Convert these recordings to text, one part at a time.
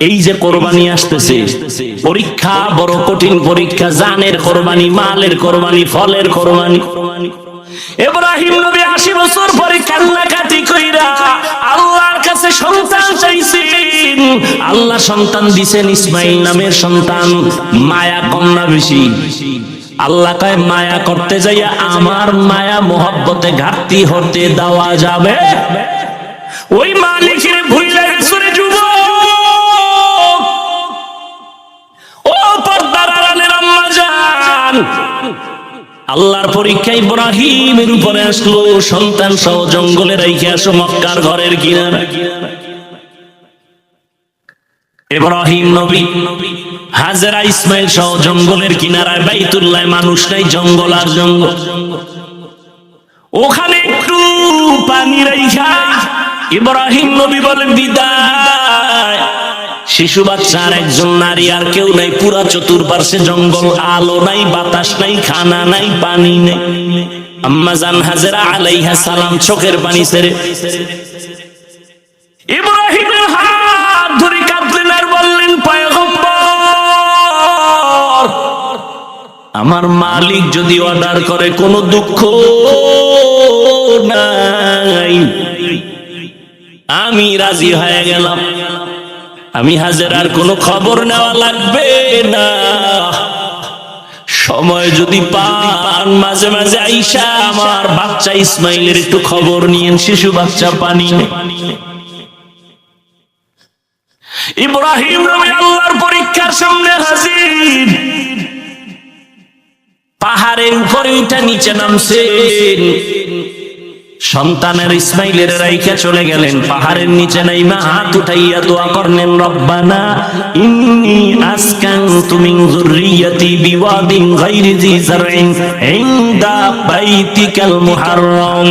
এই যে কোরবানি আসতেছে, পরীক্ষা, বড় কঠিন পরীক্ষা, জানের কোরবানি, মালের কোরবানি, ফলের কোরবানি। ইব্রাহিম নবী 80 বছর পরে কান্নাকাটি কইরা আল্লাহর কাছে সন্তান চাইছেন। আল্লাহ সন্তান দিবেন, ইসমাইল নামের সন্তান। মায়া কম না বেশি? আল্লাহ কয় মায়া করতে যাইয়া আমার মায়া মোহব্বতে ঘাটতি হতে দেওয়া যাবে? ওই মালিকের ভুইলা গেছে রে যুবক। ও পর্দার আড়ালের আম্মা জান, আল্লাহর পরীক্ষা ইব্রাহিমের উপরে আসলো। সন্তান সহ জঙ্গলে রাইখে আসো মক্কার ঘরের কিনারা। ইব্রাহিম নবী হাজেরা ইসমাইল সহ জঙ্গলের কিনারায়, বাইতুল্লাহ মানুষ নাই, জঙ্গল আর জঙ্গল। ওখানে একটু পানি রাইখা ইব্রাহিম নবী বলেন বিদায়। শিশু বাচ্চা আর একজন নারী, আর কেউ নাই। পুরা চতুর্পার্শ্বে জঙ্গল, আলো নাই, বাতাস নাই, খানা নাই, পানি নেই। আম্মা জান হাজেরা আলাইহা সালাম চোখের পানি ছেড়ে ইব্রাহিমের হাত ধরে কাঁদলেন আর বললেন, পয়গম্বর, আমার মালিক যদি অর্ডার করে কোনো দুঃখ নাই, আমি রাজি হয়ে গেলাম। আমি হাজেরার কোনো খবর নেওয়া লাগবে না। সময় যদি পান মাঝে মাঝে আইসা আমার বাচ্চা ইসমাইলের একটু খবর নিয়েন। শিশু বাচ্চা পানি নেই। ইব্রাহিম নবী আল্লাহর পরীক্ষার সামনে হাজির। পাহাড়ের উপরে উঠে নিচে নামছেন। সন্তানের ইসমাইলের রাইখা চলে গেলেন। পাহাড়ের নিচে নাইমা হাত উঠাইয়া দোয়া করলেন, রব্বানা ইন্নী আসকানতু মিন যুররিয়াতি বিওয়াদিন গায়রি যি যারইন ইনদা বাইতিকাল মুহাররম।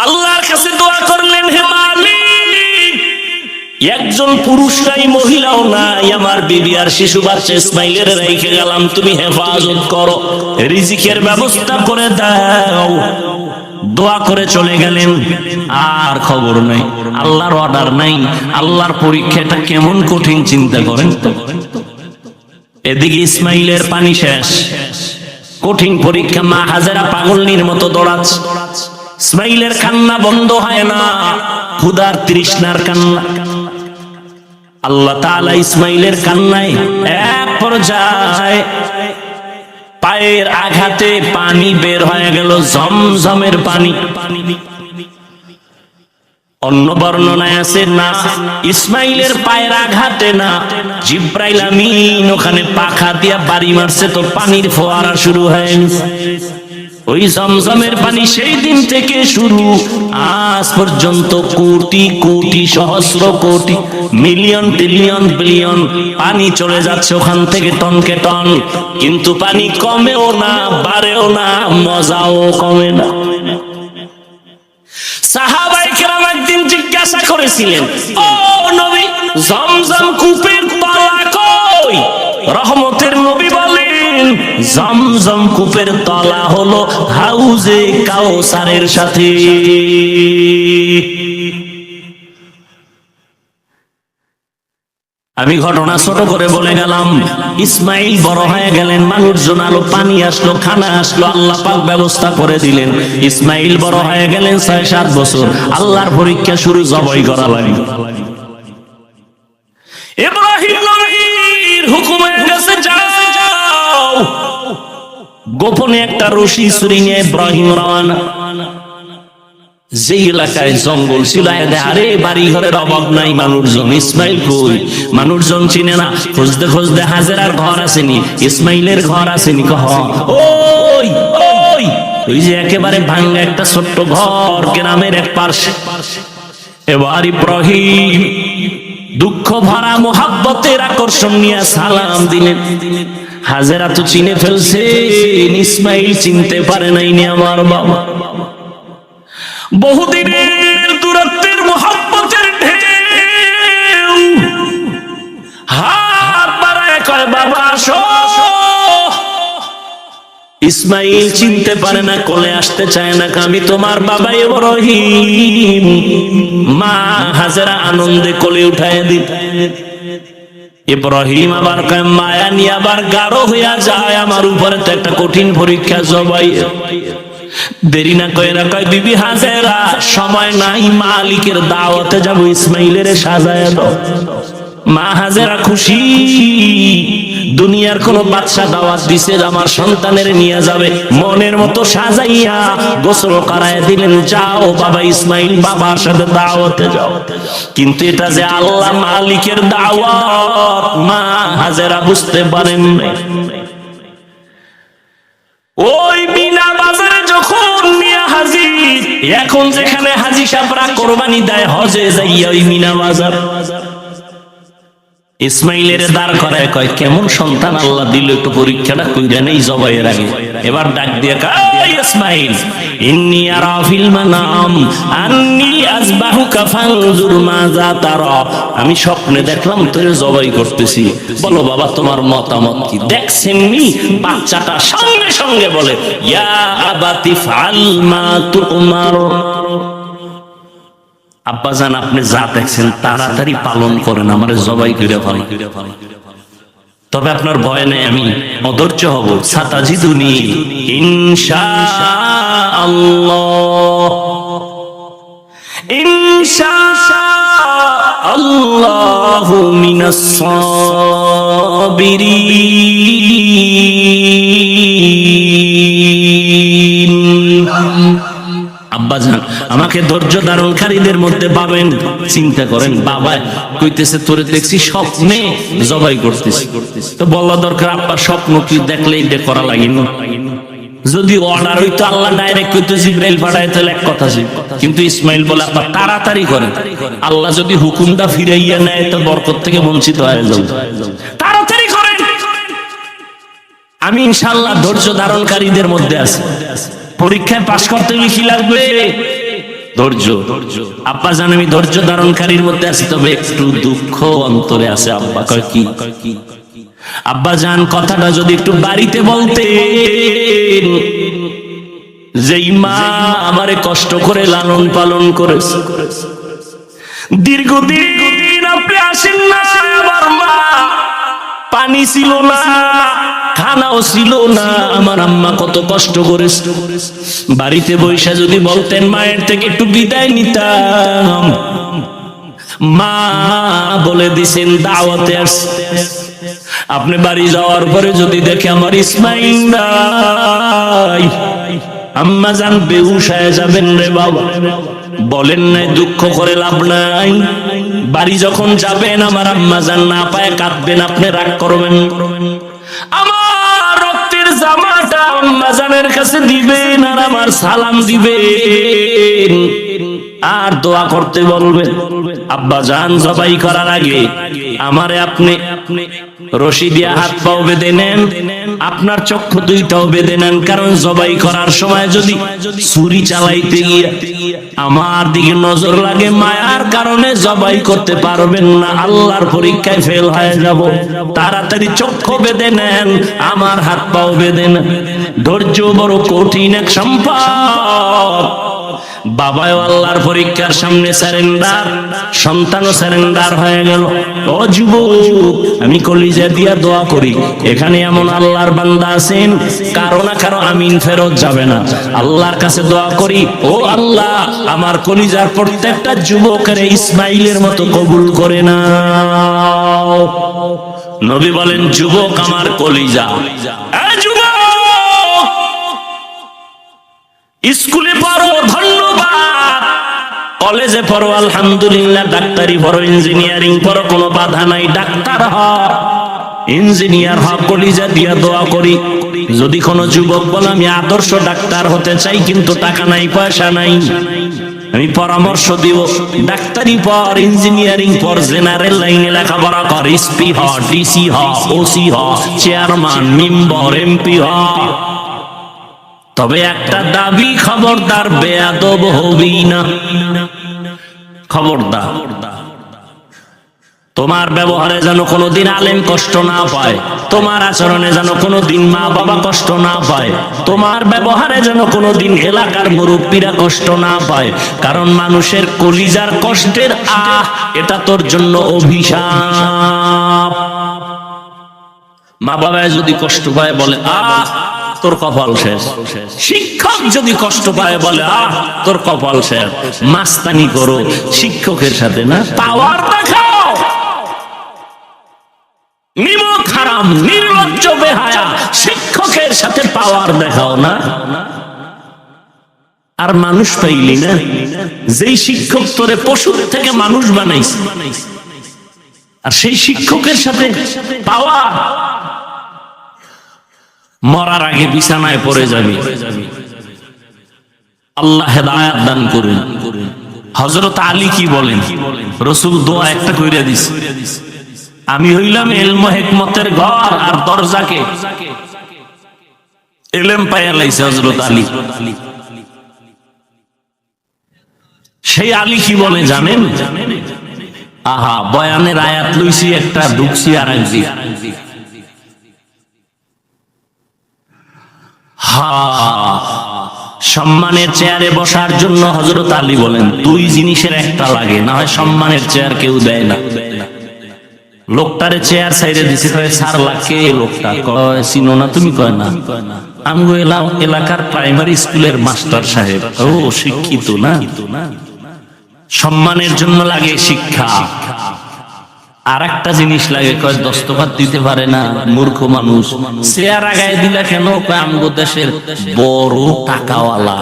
আল্লাহর কাছে দোয়া করলেন, হে মালিক, একজন পুরুষ নাই, মহিলাও নাই, আমার বিবি আর শিশু বাচ্চা ইসমাইলের রাইখে গেলাম, তুমি হেফাজত করো, রিজিকের ব্যবস্থা করে দাও। দোয়া করে চলে গেলেন। আর খবর নাই, আল্লাহর অর্ডার নাই। আল্লাহর পরীক্ষাটা কেমন কঠিন চিন্তা করেন তো। এদিকে ইসমাইলের পানি শেষ, কঠিন পরীক্ষা। মা হাজেরা পাগলনির মতো দৌড়াচ্ছে। ইসমাইলের কান্না বন্ধ হয় না, ক্ষুধার তৃষ্ণার কান্না। আল্লাহ তাআলা ইসমাইলের কান্নায় এক পর্যায়ে পায়ের আঘাতে পানি বের হয়ে গেল, জমজমের পানি। অন্য বর্ণনায় আছে না, ইসমাইলের পায়ের আঘাতে না, জিব্রাইল আমিন ওখানে পাখা দিয়া বাড়ি মারছে, তো পানির ফোয়ারা শুরু হয়ে গেছে। ওই জমজমের পানি সেই দিন থেকে শুরু, আজ পর্যন্ত কোটি কোটি, সহস্র কোটি, মিলিয়ন, ট্রিলিয়ন, বিলিয়ন পানি চলে যাচ্ছে ওখান থেকে টনকে টন। কিন্তু পানি কমেও না, বাড়েও না, মজাও কমে না। সাহাবায়ে কেরাম একদিন জিজ্ঞাসা করেছিলেন, ও নবী, জমজম কূপের তলা কই? রহমতের নবী বলেন, জমজম কূপের তলা হলো হাউজে কাউসারের সাথে। আমি ঘটনা ছোট করে বলে গেলাম। ইসমাইল বড় হয়ে গেলেন, মানুষজন আলো, পানি আসলো, খানা আসলো, আল্লাহ পাক ব্যবস্থা করে দিলেন। ইসমাইল বড় হয়ে গেলেন 6-7 বছর। আল্লাহর পরীক্ষা শুরু, জবাই করা লাগলো। ইব্রাহিম নবীর হুকুমের কাছে যাও। গোপনে একটা রশি ছুরি নিয়ে ইব্রাহিম রওনা। যে এলাকায় জঙ্গল ছিল, আরে বাড়ি ঘরের অভাব নাই, মানুষজন। ইসমাইল কই? মানুষজন চিনে না। খুঁজতে খুঁজতে হাজেরার ঘর আসেনি, ইসমাইলের ঘর আসেনি। ওই ওই ওই যে একেবারে ভাঙ্গা একটা ছোট্ট ঘর গ্রামের এক পার্শ্বে। এবার ইব্রাহিম দুঃখ ভরা মোহাব্বতের আকর্ষণ নিয়ে সালাম দিলেন। হাজেরা তো চিনে ফেলছে, ইসমাইল চিনতে পারে নাই নি আমার বাবা। বহুদিনের দূরত্বের মোহাব্বতের ঢেউ হাত বাড়ায় কয়, বাবা আসো। ইসমাইল চিনতে পারে না, কোলে আসতে চায় না, আমি তোমার বাবা ইব্রাহিম। মা হাজেরা আনন্দে কোলে উঠায় দিল। ইব্রাহিম আবার মায়া নিয়ে আবার গাঢ় হইয়া যায়, আমার উপরে তো একটা কঠিন পরীক্ষা জবাই। দেরি না কইরা কয় বিবি হাজেরা, সময় নাই, মালিকের দাওয়াতে যাব, ইসমাইলের সাজায় দাও। মা হাজেরা খুশি, দুনিয়ার কোন বাদশা দাওয়াত দিছে আমার সন্তানের নিয়ে যাবে, মনের মতো সাজাইয়া গোসল করায় দিলেন, যাও বাবা ইসমাইল বাবার সাথে দাওয়াতে যাও। কিন্তু এটা যে আল্লাহ মালিকের দাওয়াত মা হাজেরা বুঝতে পারেন নাই। ওই বিনা বাজারে যখন মিয়া হাজির, এখন যেখানে হাজি সাহেবরা কোরবানি দেয় হজে যাইয়া ওই মিনা বাজার, ইসমাইলের দাঁড় করায় কয় কেমন সন্তান আল্লাহ দিল, একটু পরীক্ষাটা কইরা নেই জবাইয়ের আগে। এবার ডাক দিয়ে কয় ইসমাইল, ইন্নী আরা ফিল মানাম আন্নী আযবাহুকা ফানজুর মাযা তারা, আমি স্বপ্নে দেখলাম তোরে জবাই করতেছি, বলো বাবা তোমার মতামত কি। দেখছেননি বাচ্চাটা সঙ্গে সঙ্গে বলে ইয়া আবাতি ফাল মা তুমার, আব্বাজান আপনি যা দেখছেন তাড়াতাড়ি পালন করেন, আমারে জবাই করে ফেলেন। তবে আপনার ভয় নেই, আমি অধৈর্য হব। সাতাজিদুনি ইনশাআল্লাহ, ইনশাআল্লাহু মিনাস সাবিরিন। আব্বাজান আমাকে ধৈর্য ধারণকারীদের মধ্যে পাবেন। চিন্তা করেন, বাবা কইতেছে তোরে দেখছি স্বপ্নে জবাই করতেছি, তো বলা দরকার আব্বা স্বপ্ন কি দেখলে এটা করা লাগে না। যদি অর্ডার হইতো আল্লাহ ডাইরেক্ট কইতো জিবরাইল পাঠায় তাহলে এক কথা ছিল, কিন্তু ইসমাইল বলে আব্বা তাড়াতাড়ি করেন, আল্লাহ যদি হুকুমটা ফিরাইয়া নেয় তো বরকত থেকে বঞ্চিত হয়ে যাবে, তাড়াতাড়ি করেন। আমি ইনশাআল্লাহ ধৈর্য ধারণকারীদের মধ্যে আছি। পরীক্ষায় পাশ করতে কি লাগবে? ধৈর্য। আব্বা জান আমি ধৈর্য ধারণকারীর মধ্যে আছি, তবে একটু দুঃখ অন্তরে আছে। আব্বা কয় কি? আব্বা জান কথাটা যদি একটু বাড়িতে বলতেন, যেই মা আমারে কষ্ট করে লালন পালন করেছে, দীর্ঘদিন আপনি আসেন না, আমার মা পানি ছিল না, খানাও ছিল না, আমার আম্মা কত কষ্ট করেছে। বাড়িতে বৈশা যদি বলতেন মায়ের থেকে একটু বিদায় নিতাম। মা বলে দিছেন দাওয়াতে আসছে, আপনি বাড়ি যাওয়ার পরে যদি দেখে আমার ইসমাইল নাই, আম্মা জান বেহুশ হয়ে যাবেন রে বাবা। বলেন নাই দুঃখ করে লাভ নাই, বাড়ি যখন যাবেন আমার আম্মা জান না পায় কাঁদবেন, আপনি রাগ করবেন। আমার রক্তের জামাটা আম্মা জানের কাছে দিবেন আর আমার সালাম দিবেন আর দোয়া করতে বলবেন। আব্বা জান জবাই করার আগে আমারে আপনি রশি দিয়া হাত পাও বেঁধে নেন, আপনার চক্ষু দুইটাও বেঁধে নেন, কারণ জবাই করার সময় যদি ছুরি চালাইতে গিয়া আমার দিকে নজর লাগে, মায়ার কারণে জবাই করতে পারবেন না, আল্লাহর পরীক্ষায় ফেল হয়ে যাব। তাড়াতাড়ি চক্ষু বেঁধে নেন, আমার হাত পাও বেঁধে নেন। ধৈর্য বড় কঠিন এক সম্পদ। বাবাও আল্লাহর পরীক্ষার সামনে সারেন্ডার, সন্তানও সারেন্ডার হয়ে গেল। ও যুবক, আমি কলিজা দিয়া দোয়া করি, এখানে এমন আল্লাহর বান্দা আছেন কারো না কারো আমিন ফেরত যাবে না। আল্লাহর কাছে দোয়া করি, ও আল্লাহ আমার কলিজার প্রত্যেকটা যুবকের ইসমাইলের মতো কবুল করে নাও। নবী বলেন, যুবক আমার কলিজা, স্কুলে পড়ো ধন্যবাদ, কলেজে পড়ো আলহামদুলিল্লাহ, ডাক্তারি পড়ো, ইঞ্জিনিয়ারিং পড়ো, কোনো বাধা নাই, ডাক্তার হও, ইঞ্জিনিয়ার হও, কলিজা দিয়া দোয়া করি। যদি কোনো যুবক বলে আমি আদর্শ ডাক্তার হতে চাই কিন্তু টাকা নাই পয়সা নাই, আমি পরামর্শ দিব, ডাক্তারি পর, ইঞ্জিনিয়ারিং পর, জেনারেল লাইনে লেখাপড়া কর, এসপি হ, ডিসি হ, ওসি হ, চেয়ারম্যান, মেম্বার, এমপি হ। তবে একটা দাবি, খবরদার বেয়াদব হবি না, খবরদার। তোমার ব্যবহারে যেন কোনোদিন আলেম কষ্ট না পায়। তোমার আচরণে যেন কোনোদিন মা বাবা কষ্ট না পায়, তোমার ব্যবহারে যেন কোনোদিন এলাকার মুরব্বীরা কষ্ট না পায়, কারণ মানুষের কলিজার কষ্টের এটা তোর জন্য অভিশাপ। মা বাবা যদি কষ্ট পায় বলে তোর কপাল শেষ। শিক্ষক যদি কষ্ট পায় বলে তোর কপাল শেষ। মাস্তানি করো শিক্ষকের সাথে না, পাওয়ার দেখাও। নিমক হারাম, নির্লজ্জ বেহায়া শিক্ষকের সাথে পাওয়ার দেখাও না। আর মানুষ পাইলি না, যেই শিক্ষক তোরে পশুর থেকে মানুষ বানাইছে, আর সেই শিক্ষকের সাথে পাওয়ার। মরার আগে বিছানায় পড়ে যাবি। আল্লাহ হেদায়েত দান করুন। হযরত আলী কি বলেন? রাসূল দোয়া একটা কইরা দিছে, আমি হইলাম ইলম হিকমতের ঘর আর দরজাকে ইলম পাইয়া লাইছে হযরত আলী। সেই আলী কি বলে জানেন? বয়ানের আয়াত লইছি একটা, ঢুকছি আর একদিক। সম্মানের চেয়ারে বসার জন্য হযরত আলী বলেন দুই জিনিসের একটা লাগে, না হয় সম্মানের চেয়ার কেউ দেয় না। লোকটারে চেয়ার সাইডে দিছে, কয় স্যার লাগে লোকটা, কয় চিনো না তুমি? কয় না। আমি এলাকার প্রাইমারি স্কুলের মাস্টার সাহেব। ও শিক্ষিত না? সম্মানের জন্য লাগে শিক্ষা। আর একটা জিনিস লাগে, কয় দস্তখত দিতে পারে না, মূর্খ মানুষ। চেয়ার আগায় দিলা কেন? কয় আমগো দেশের বড় টাকাওয়ালা,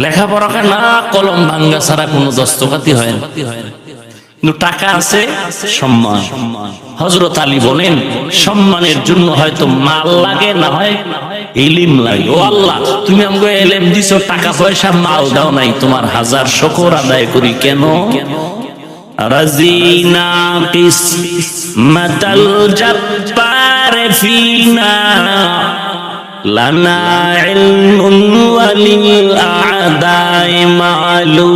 লেখাপড়া না, কলম ভাঙ্গা ছাড়া কোনো দস্তখতই হয় না, কিন্তু টাকা আছে, সম্মান। হযরত আলী বলেন সম্মানের জন্য হয়তো মাল লাগে, না হয় ইলম লাগে। ও আল্লাহ, তুমি আমাকে ইলম দিছো, টাকা পয়সা মাল দাও নাই, তোমার হাজার শুকর আদায় করি। কেন? রাজিনা কিসমাতাল জব্বার ফিনা লানা ইলমুন ওয়ালিল আ'দাই মালু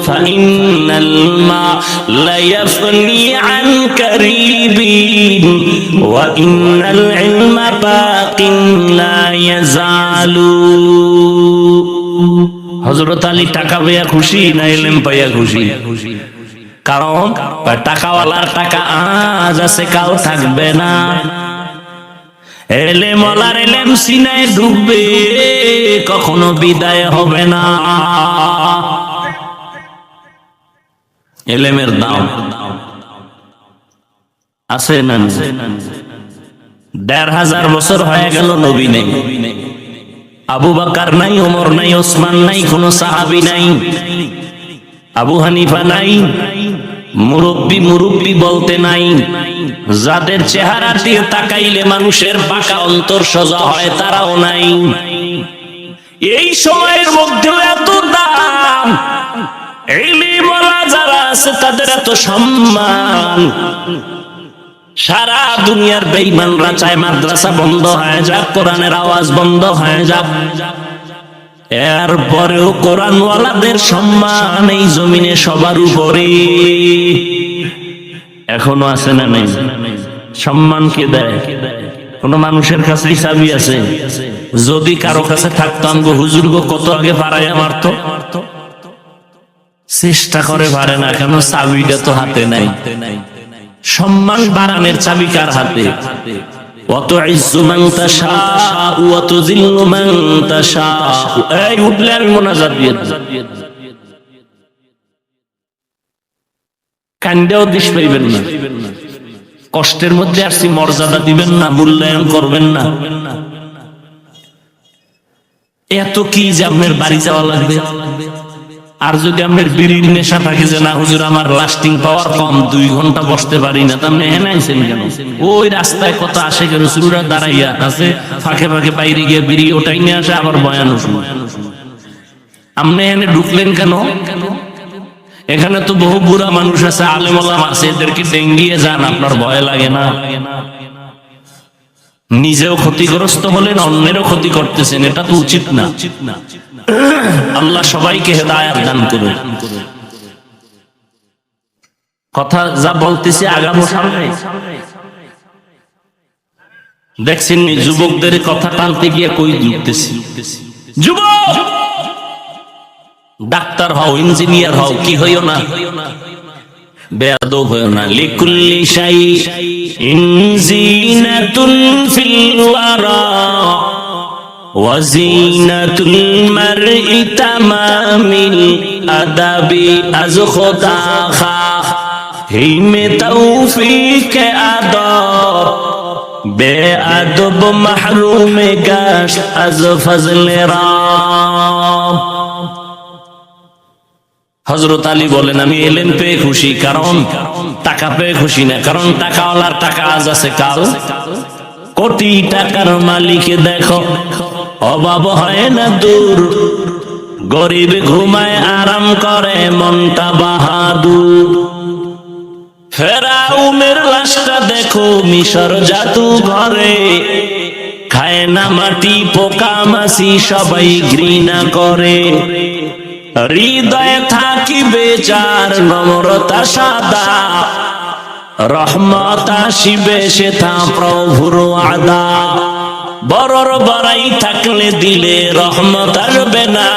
ফাইন্নাল মা লা ইয়াফনি আন কারিবিন ওয়া ইন্নাল ইলমা বাকিন লা ইয়াজালু। হযরত আলী টাকা পাইয়া খুশি না ইলম পাইয়া খুশি? কারণ টাকাওয়ালার টাকা আজ আছে, কাল থাকবে না। এলেম ওয়ালার এলেম সিনায় ডুববে, কখনো বিদায় হবে না। এলেমের দাম আছে না? ১৫০০ বছর হয়ে গেল নবী নেই, আবু বকর নাই, ওমর নাই, ওসমান নাই, কোন সাহাবী নাই, আবু হানিফা নাই, মুরব্বি বলতে নাই। যাদের চেহারা দিয়ে তাকাইলে মানুষের বাঁকা অন্তর সোজা হয়, তারাও নাই। এই সময়ের মধ্যে এত দাম, ইলমওয়ালা যারা আছে তাদের এত সম্মান। সারা দুনিয়ার বেঈমানরা চায় মাদ্রাসা বন্ধ হয়ে যাক, কোরআনের আওয়াজ বন্ধ হয়ে যাক, এরপরেও কোরআনওয়ালাদের সম্মান এই জমিনে সবার উপরে এখনো আছে না নাই? সম্মান কে দেয়? কোন মানুষের কাছেই চাবি আছে? যদি কারো কাছে থাকতো আমগো হুজুর গো কত আগে পারাইয়া মারতো। চেষ্টা করে পারে না, কেন? চাবিটা তো হাতে নাই। সম্মান বাড়ানোর চাবি কার হাতে? ওয়াতুইজ্জু মান তাশা ওয়া তুযিল্লু মান তাশা। এই উঠলে আমি মোনাজাত দিয়ে কান্দেও দিশ পাইবেন না, কষ্টের মধ্যে আসছি, মর্যাদা দিবেন না, মূল্যায়ন করবেন না। এত কি যে আপনার বাড়ি যাওয়া লাগবে? আর যদি আপনার বিড়ির নেশা থাকে যে না হুজুর আমার লাস্টিং পাওয়ার কম, 2 ঘন্টা বসতে পারি না, তাহলে এনে আইছেন কেন? ওই রাস্তায় কত আসে কেন, রসুলরা দাঁড়াইয়া আছে, ফাঁকে ফাঁকে বাইরে গিয়ে বিড়ি ওটাই নিয়ে আসে, আবার বয়ান শুনে। আপনি এনে ঢুকলেন কেন? এখানে তো বহু বুড়া মানুষ আছে, আলেম ওলামা আছে, এদেরকে ডেঙ্গিয়ে যান, আপনার ভয় লাগে না? নিজেও ক্ষতিগ্রস্ত হলেন, অন্যেরও ক্ষতি করতেছেন, এটা তো উচিত না। আল্লাহ সবাইকে হেদায়েত দান করুন। কথা যা বলতেছি আগামী সামনে দেখছেন যুবকদের কথা টানতে গিয়ে কই ঢুকতেছি। যুবক, ডাক্তার হও, ইঞ্জিনিয়ার হও, কি হইও না, বেয়াদব হইও না। লিকুল্লি শাইইন জিনাতুন ফিল ওয়ারা ওয়া জিনাতুল মারই তামামিল আদাবি আজ খোদা খা হিমে তৌফিক আদব বেআদব মাহরুম গাশ আজ ফজলে রাম। হযরত আলী বলেন, আমি এলেম পেয়ে খুশি, কারণ টাকা পেয়ে খুশি না, কারণ টাকাওয়ালার টাকা আজ আছে কাল। কোটি টাকার মালিক দেখো, অভাব হয় না দূর, গরিব ঘুমায় আরাম করে মনটা বাহাদুর। ফেরাউনের লাশটা দেখো মিশর জাদু ঘরে, খায় না মাটি পোকা মাছি সবাই ঘৃণা করে। হৃদয়ে থাকিবে যার নম্রতা সাদা, রহমত আসিবে সেথা প্রভুর আদা। বড়র বড়াই থাকলে দিলে রহমত আসবে না,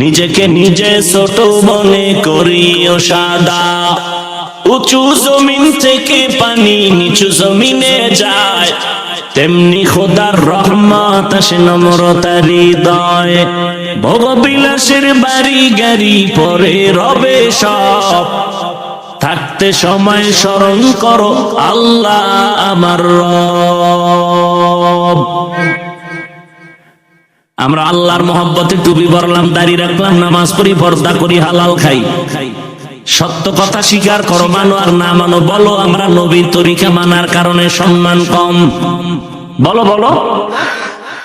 নিজেকে নিজে ছোট মনে করিও সাদা। উঁচু জমিন থেকে পানি নিচু জমিনে যায়, তেমনি খোদার রহমত আসে নম্রতার হৃদয়ে। ভোগবিলাসের বাড়ি গাড়ি পরে রবে সব, থাকতে সময় স্মরণ করো আল্লাহ আমার রব। আমরা আল্লাহর মহব্বতে টুপি পরলাম, দাড়ি রাখলাম, নামাজ পড়ি, পর্দা করি, হালাল খাই। সত্য কথা স্বীকার করো, মানো আর না মানো, বলো আমরা নবীর তরিকা মানার কারণে সম্মান কম। বলো বলো।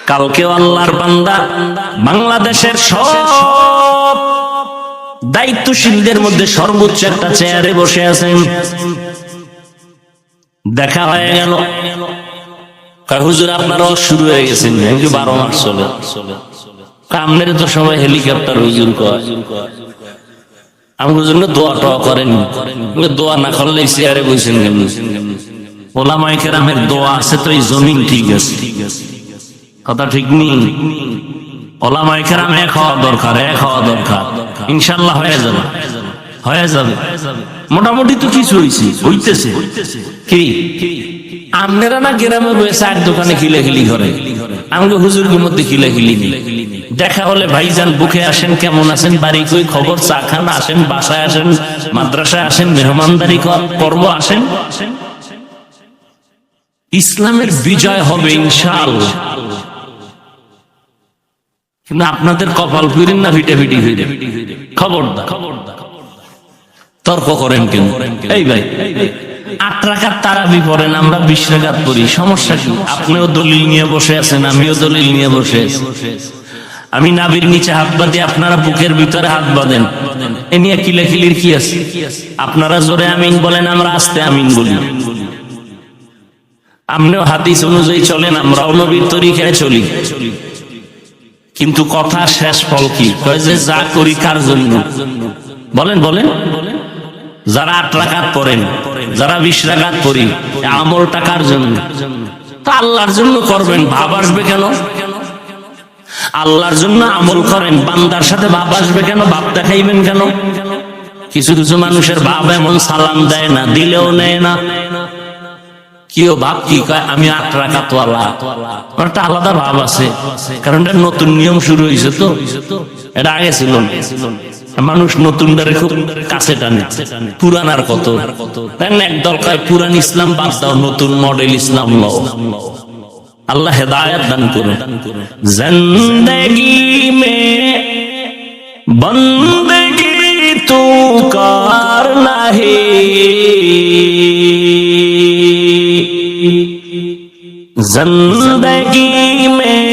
কালকেও আল্লাহর বান্দা বাংলাদেশের সব দায়িত্বশীলদের মধ্যে সর্বোচ্চ একটা চেয়ারে বসে আছেন। দেখা হয়ে গেল, হুজুর আপনারাও শুরু হয়ে গেছেন, 12 মাস চলে। কামনের তো সবাই হেলিকপ্টার হুজুর কয়, আমার জন্য দোয়া টোয়া করেন, দোয়া না করলে চেয়ারে বসেন কেন? ওলামায়ে কেরামের দোয়া আছে তো এই জমিন ঠিক আছে, কথা ঠিক নেই। ওলামায়ে কেরাম এক হওয়া দরকার, এক হওয়া দরকার, ইনশাআল্লাহ হয়ে যাবে, হয়ে যাবে। মোটামুটি তো কিছু হইছে, হইতেছে কি আপনারা না গ্রামে বসে চার দোকানে খিলাখিলি করে, আমাকে হুজুরের মধ্যে খিলাখিলি নেই। দেখা হলে ভাইজান বুকে আসেন, কেমন আছেন, বাড়ি কই খবর, চা খান, আসেন বাসায়, আসেন মাদ্রাসায়, আসেন মেহমানদারি করব, আসেন। ইসলামের বিজয় হবে ইনশাআল্লাহ, কিন্তু আপনাদের কপাল ফিরেন না ভিটাভিটি হয়ে যাবে। খবরদার, তর্ক করেন কেন? এই ভাই 8 রাকাত তারাবি পড়েন, আমরা 20 রাকাত পড়ি, সমস্যা কি? আপনিও দলিল নিয়ে বসে আছেন, আমিও দলিল নিয়ে বসে আছি। আমি নাভির নিচে হাত বাঁধি, আপনারা বুকের ভিতরে হাত বাঁধেন, এ নিয়ে কিলাকিলির কি আছে? আপনারা জোরে আমিন বলেন, আমরা আস্তে আমিন বলি। আপনিও হাদিস অনুযায়ী চলেন, আমরাও নবীর তরিকায় চলি, কিন্তু কথা শেষ ফল কি? কয় যে যা করি কার জন্য? বলেন বলেন। যারা 8 রাকাত পড়েন, যারা 20 রাকাত পড়ি, আমলটা কার জন্য? তা আল্লাহর জন্য করবেন, ভাব আসবে কেন? আল্লাহর জন্য আমল করেন, বান্দার সাথে ভাব আসবে কেন? ভাব দেখাইবেন কেন? কিছু কিছু মানুষের ভাব এমন, সালাম দেয় না, দিলেও নেয় না। কিও ভাব কি? আমি 8 রাকাত ওয়ালা, একটা আলাদা ভাব আছে, কারণ এটা নতুন নিয়ম শুরু হয়েছে তো, এটা আগে ছিল না। মানুষ নতুনটারে খুব কাছে টানে, পুরানার কত একদল কয় পুরান ইসলাম বাদ দাও, নতুন মডেল ইসলাম লও। আল্লাহ হেদায়েত দান করুন। জিন্দেগি মে বন্দেগি তু করনা হে, जिंदगी में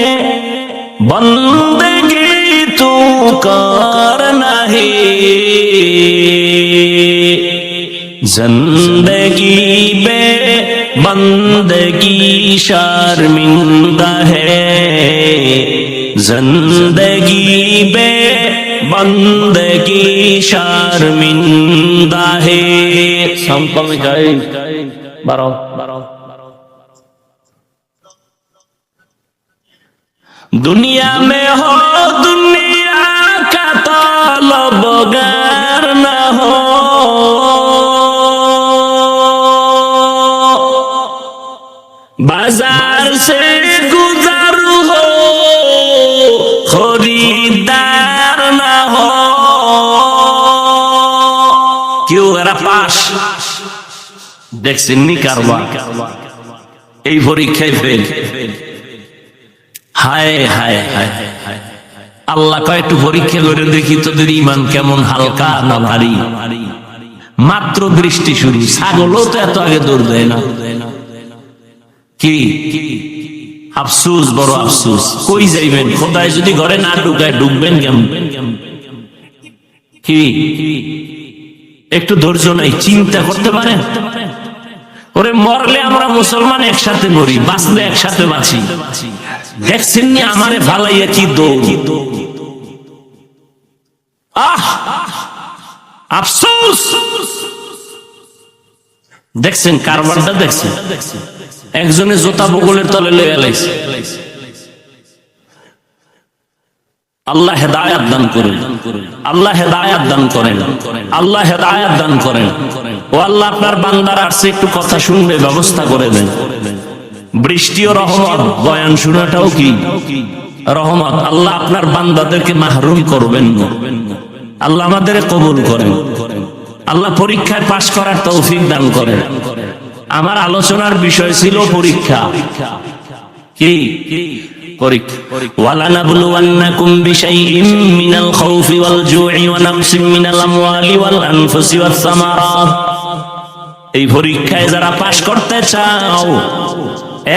बंदगी तू करना है, जिंदगी में बंदगी शर्मिंदा है, जिंदगी में बंदगी शर्मिंदा है। संपम जाए बारो दुनिया में हो दुनिया का तलबगार न हो, बाजार से गुजर हो खरीदार न हो। क्यों एरा पास দেখছেননি কারবার এই পরীক্ষায় ফেল। হায় হায় হায় হায়, আল্লাহ কয় একটু পরীক্ষা করে দেখি তোদের ঈমান কেমন হালকা না ভারী। মাত্র বৃষ্টি শুরু, ছাগলও তো এত আগে দৌড় দেয় না। কি আফসোস, বড় আফসোস। কই যাইবেন? খোদায় যদি ঘরে না ঢুকায় ঢুকবেন কেমন? কি একটু ধৈর্য নাই, চিন্তা করতে পারেন? ওরে মরলে আমরা মুসলমান একসাথে মরি, বাঁচলে একসাথে বাঁচি। দেখছেন নি আমারে ভালাইয়া কি দৌড়। আহ আফসোস। দেখছেন কারবারটা? দেখছেন একজনে জোতা বগলের তলে লইয়া লাইছে। আল্লাহ হেদায়েত দান করেন, আল্লাহ হেদায়েত দান করেন, আল্লাহ হেদায়েত দান করেন। ও আল্লাহ, আপনার বান্দারা আসছে, একটু কথা শুনবে, ব্যবস্থা করে দেন। বৃষ্টি ও রহমত, বয়ান শোনাটাও কি রহমত। আল্লাহ আপনার বান্দাদেরকে মাহরুম করবেন না। আল্লাহ আমাদের কবুল করেন। আল্লাহ পরীক্ষায় পাশ করার তৌফিক দান করেন। আমার আলোচনার বিষয় ছিল পরীক্ষা। কি পরীক্ষা? ওয়ালানাবলুওয়ান্নাকুম বিশাইইম মিনাল খাউফি ওয়াল জু'i ওয়া নাকসিম মিনাল আমওয়ালি ওয়াল আনফুসি ওয়াস সামারাত। এই পরীক্ষায় যারা পাশ করতে চাও,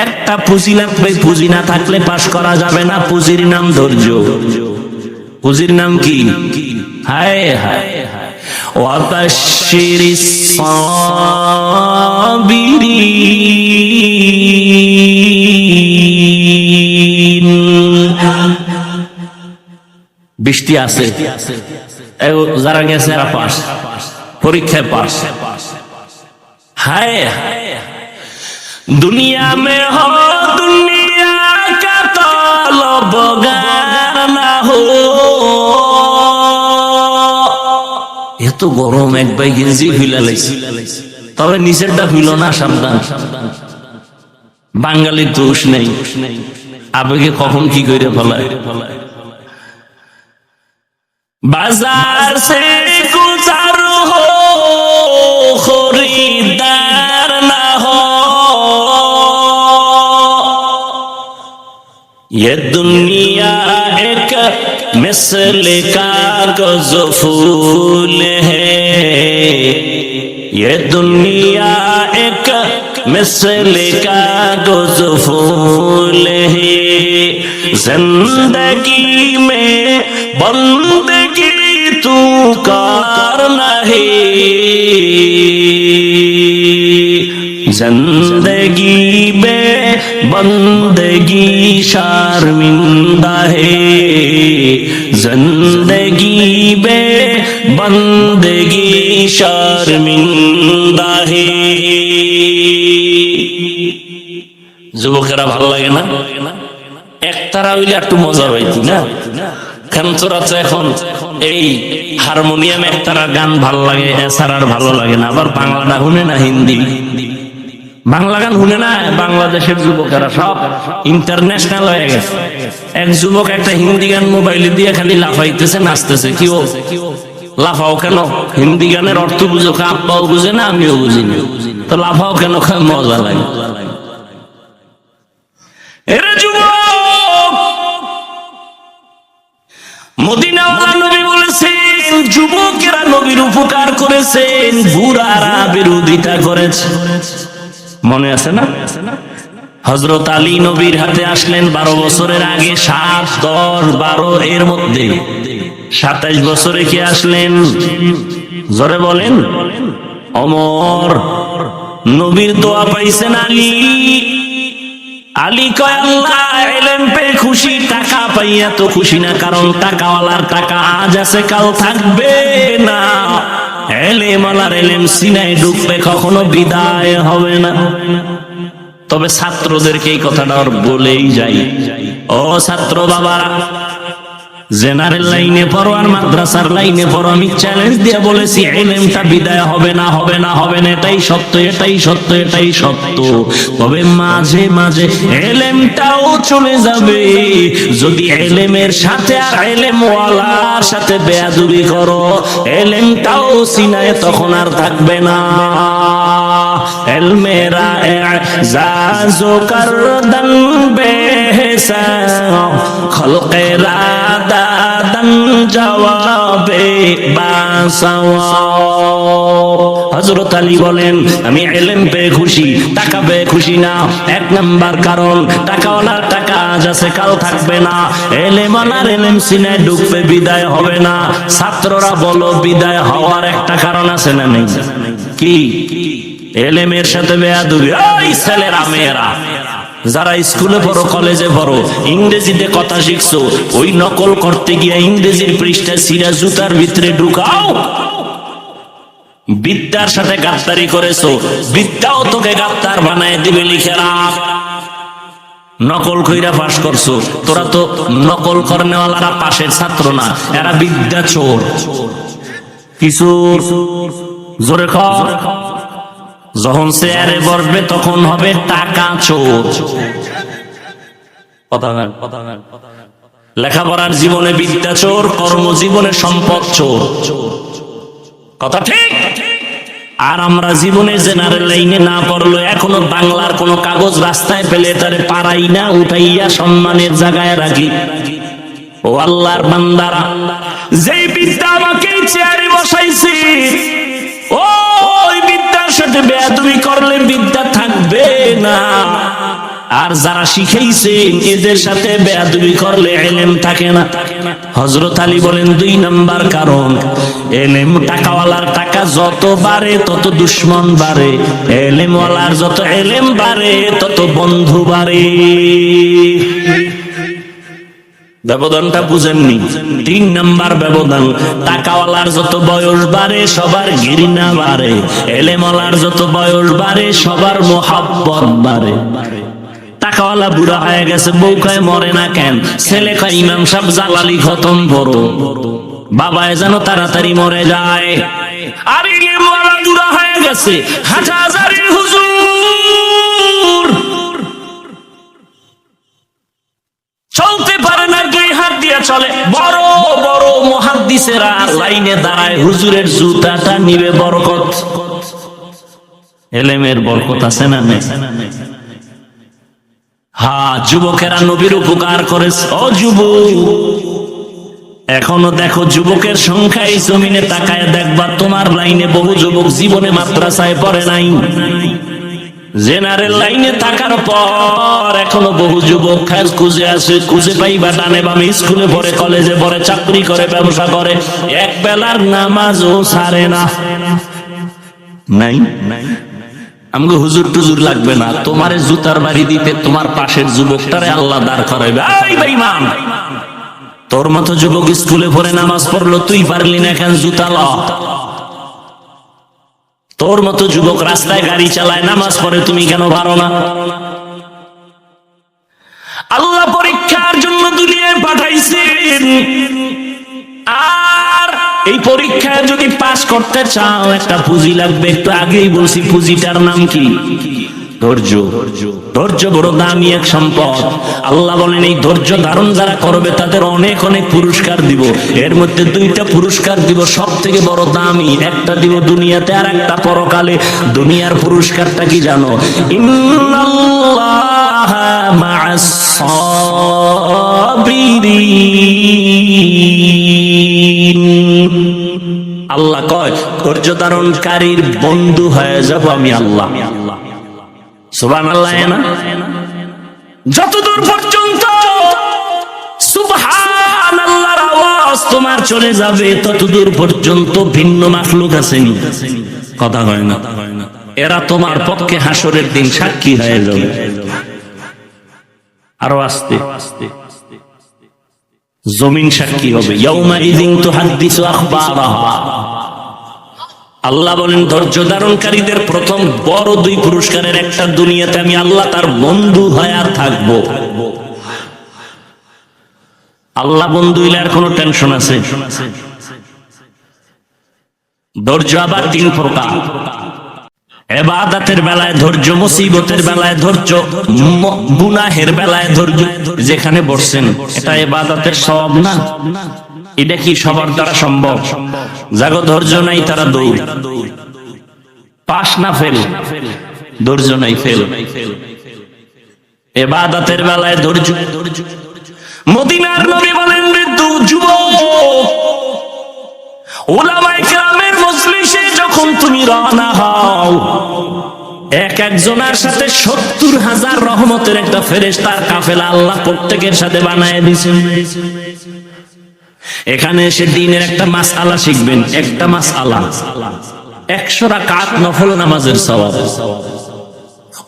একটা পুঁজি লাগবে। পুঁজি না থাকলে পাশ করা যাবে না। পুঁজির নাম ধৈর্য। পুঁজির নাম কি? হায় হায় হায়। ওয়াবাশশিরিস সাবিরিন। বৃষ্টি আছে, যারা গেছে এরা পাস, পরীক্ষায় পাস। হায় হায়, दुनिया में हो दुनिया का तलबगार ना हो। এত গরম, এক ভাই গেঞ্জি ফিলা লাইছে, তবে নিচেরটা ফিল না, সাবধান। বাঙালির দোষ নেই, আবেগে কখন কি করে ফেলায়। বাজার সে গুজার হো খরিদার না हो, ये दुनिया एक मिसल कागज फूल है, ये दुनिया एक मिसल कागज फूल है। जिंदगी में बंदगी तू कार नहीं, जिंदगी में बंदगी शर्मिंदा है, जिंदगी में बंदगी शर्मिंदा है। যুবকেরা ভালো লাগে না? একতারা হইলে একটু মজা পাইতি না? কারণ তোরা তো এখন এই হারমোনিয়াম একতারা গান ভালো লাগে, এছাড়া আর ভালো লাগে না। আবার বাংলাটা শুনে না, হিন্দি বাংলা গান শুনে না। বাংলাদেশের যুবকেরা সব ইন্টারন্যাশনাল হয়ে গেছে। এক যুবক একটা হিন্দি গান মোবাইলে দিয়ে খালি লাফাইতেছে, নাচতেছে। কি ও লাফাও কেন? হিন্দি গানের অর্থ বুঝো? আব্বাও বুঝে না, আমিও বুঝি না, তো লাফাও কেন? মজা লাগে। এরে যুবক, মদিনাওয়ালা নবী বলেছেন, যুবকেরা নবীর উপকার করেছেন, বুড়ারা বিরোধিতা করেছে। মনে আছে না? হযরত আলী নবীর হাতে আসলেন 12 বছরের আগে। 7, 10, 12 এর মধ্যে 27 বছরে কি আসলেন? জোরে বলেন। ওমর নবীর দোয়া পাইছেন আলী। আলী কয়, আল্লাহ ইলম পেয়ে খুশি, টাকা পাইয়া তো খুশি না, কারণ টাকাওয়ালার টাকা আজ আছে কাল থাকবে না। এলেমালার এলেম সিনায় ঢুকবে, কখনো বিদায় হবে না। তবে ছাত্রদেরকে এই কথাটা আর বলেই যাই, ও ছাত্র বাবারা, জেনারেল লাইনে পড়ো আর মাদ্রাসার লাইনে পড়ো, আমি চ্যালেঞ্জ দিয়ে বলেছি ইলমটা বিদায় হবে না, হবে না, হবে না। এটাই সত্য, এটাই সত্য, এটাই সত্য। তবে মাঝে মাঝে ইলমটাও চলে যাবে যদি ইলমের সাথে আর ইলমওয়ালার সাথে বেয়াদবি করো, ইলমটাও সিনায় তখন আর থাকবে না। ইলমেরা ইজাজো করদন বেহসা খলকেরা দাদন জবাবে বাসাওয়া। হযরত আলী বলেন, আমি ইলম পেয়ে খুশি, টাকা পেয়ে খুশি না। এক নাম্বার কারণ, টাকাওয়ালার টাকা আজ আছে কাল থাকবে না, ইলমওয়ালার ইলম সিনায় ঢুকবে, বিদায় হবে না। ছাত্ররা বলো, বিদায় হওয়ার একটা কারণ আছে না নেই? কি? ইলমের সাথে বেয়াদবি। ওই ছেলেরা মেয়েরা যারা স্কুলে পড়ো, কলেজে পড়ো, ইংরেজিতে কথা শিখছো, ওই নকল করতে গিয়ে ইংরেজির পৃষ্ঠা ছিঁড়া জুতার ভিতরে ঢুকাও। বিদ্যার সাথে গাদ্দারি করেছো, বিদ্যাও তোকে গাদ্দার বানায় দিবে, লিখে রাখ। নকল কইরা পাশ করছো, তোরা তো নকল করনেওয়ালারা পাশের ছাত্র না, এরা বিদ্যা চোর। কিছু জোরে কর, যখন চেয়ারে বসবে তখন হবে টাকা চোর। লেখাপড়ার জীবনে বিদ্যা চোর, কর্মজীবনে সম্পদ চোর। কথা ঠিক? আর আমরা জীবনে জেনারেল লাইনে না পড়লো, এখনো বাংলার কোন কাগজ রাস্তায় পেলে তারে পারাই না, উঠাইয়া সম্মানের জায়গায় রাখি। ও আল্লাহর বান্দারা, যেই বিদ্যা আমাকে চেয়ারে বসাইছে, ওই বিদ্যার সাথে বেয়াদবি করলে বিদ্যা থাকবে না। আর যারা শিখাইছেন এদের সাথে বেয়াদবি করলে ইলম থাকে না। হযরত আলী বলেন, 2 নাম্বার কারণ, ইলম টাকাওয়ালার টাকা যত বাড়ে তত দুশমন বাড়ে, ইলমওয়ালার যত ইলম বাড়ে তত বন্ধু বাড়ে। ব্যবধানটা বুঝেননি? 3 নাম্বার ব্যবধান, টাকাওয়ালার যত বয়স বাড়ে সবার ঘৃণা বাড়ে, ইলমওয়ালার যত বয়স বাড়ে সবার মোহাব্বত বাড়ে। টাকাওয়ালা বুড়া হয়ে গেছে, বউ কয় মরে না কেন, ছেলে কয় ইমাম সাহেব জালালি খতম করো, বাবায় যেন তাড়াতাড়ি মরে যায়। আর ইলমওয়ালা বুড়া হয়ে গেছে, হাজারি হুজুর চলতে পারে না, 2 হাত দিয়ে চলে। বড় বড় মুহাদ্দিসেরা লাইনে দাঁড়ায়, হুজুরের জুতাটা নিবে বরকত। ইলমের বরকত আছে না নেই? হ্যাঁ, যুবকেরা নবীর উপকার করেছে। ও যুবক, এখনো দেখো যুবকের সংখ্যা, এই জমিনে তাকায় দেখবা তোমার লাইনে বহু যুবক জীবনে মাদ্রাসায় পড়ে নাই। জেনারেল লাইনে থাকার পর এখনো বহু যুবক কাজ খুঁজে আসে, খুঁজে পাইবা ডানে বামে, স্কুলে পড়ে, কলেজে পড়ে, চাকরি করে, ব্যবসা করে, এক বেলার নামাজও ছাড়ে না। নাই নাই, আমাকে হুজুর টুজুর লাগবে না, তোমারে জুতার বাড়ি দিতে তোমার পাশের যুবকটারে আল্লাহ দাঁড় করাইবে। এই বেঈমান, তোর মতো যুবক স্কুলে পড়ে নামাজ পড়লো, তুই পারলি না কেন জুতা ল? তোর মতো যুবক রাস্তায় গাড়ি চালায়, নামাজ পড়ে, তুমি কেন পারো না? আল্লাহ পরীক্ষার জন্য দুনিয়ায় পাঠাইছেন, আর এই পরীক্ষায় যদি পাস করতে চাও একটা পুঁজি লাগবে। একটু আগেই বলছি, পুঁজিটার নাম কি? ধৈর্য। ধৈর্য বড় দামি এক সম্পদ। আল্লাহ বলেন, এই ধৈর্য ধারণ যারা করবে তাদের অনেক অনেক পুরস্কার দিব। এর মধ্যে 2টা পুরস্কার দিব, সব থেকে বড় দামি। একটা দিব দুনিয়াতে, আর একটা পরকালে। দুনিয়ার পুরস্কারটা কি জানো? ইন্নাল্লাহা মা'আস সাবিরিন। আল্লাহ কয়, ধৈর্য ধারণকারীর বন্ধু হয়ে যাব আমি আল্লাহ। সুবহানাল্লাহ। না, যতদূর পর্যন্ত সুবহানাল্লাহর আওয়াজ তোমার চলে যাবে ততদূর পর্যন্ত ভিন্ন মাখলুক আসেনি। কথা হয় না? এরা তোমার পক্ষে হাসরের দিন সাক্ষী হয়ে যাবে। আরো আস্তে জমিন সাক্ষী হবে। ইয়াউমা ইযিন তুহাদ্দিসু আখবারাহা। আল্লাহ বলেন, ধৈর্য ধারণকারীদের প্রথম বড় 2 পুরস্কারের একটা, দুনিয়াতে আমি আল্লাহ তার বন্ধু হয়ে থাকবো। আল্লাহ বন্ধু হইলে আর কোনো টেনশন আছে? ধৈর্য আবার তিন প্রকার। ইবাদতের বেলায় ধৈর্য, মুসিবতের বেলায় ধৈর্য, গুনাহের বেলায় ধৈর্য। যেখানে বসছেন এটা ইবাদতের সওয়াব না? এটা কি সবার দ্বারা সম্ভব? যাগো ধৈর্য নাই তারা দৌড়, পাস না ফেল, ধৈর্য নাই ফেল। ইবাদতের বেলায় ধৈর্য। মদিনার নবী বলেন, যুবক, উলামায়ে কেরামের মজলিসে যখন তুমি রওনা হও, এক একজনের সাথে ৭০,০০০ রহমতের একটা ফেরেশতার কাফেলা আল্লাহ প্রত্যেকের সাথে বানায় দিয়েছেন। এখানে এসে দ্বীনের একটা মাসআলা শিখবেন, একটা মাসআলা ১০০ রাকাত নফল নামাজের সওয়াব।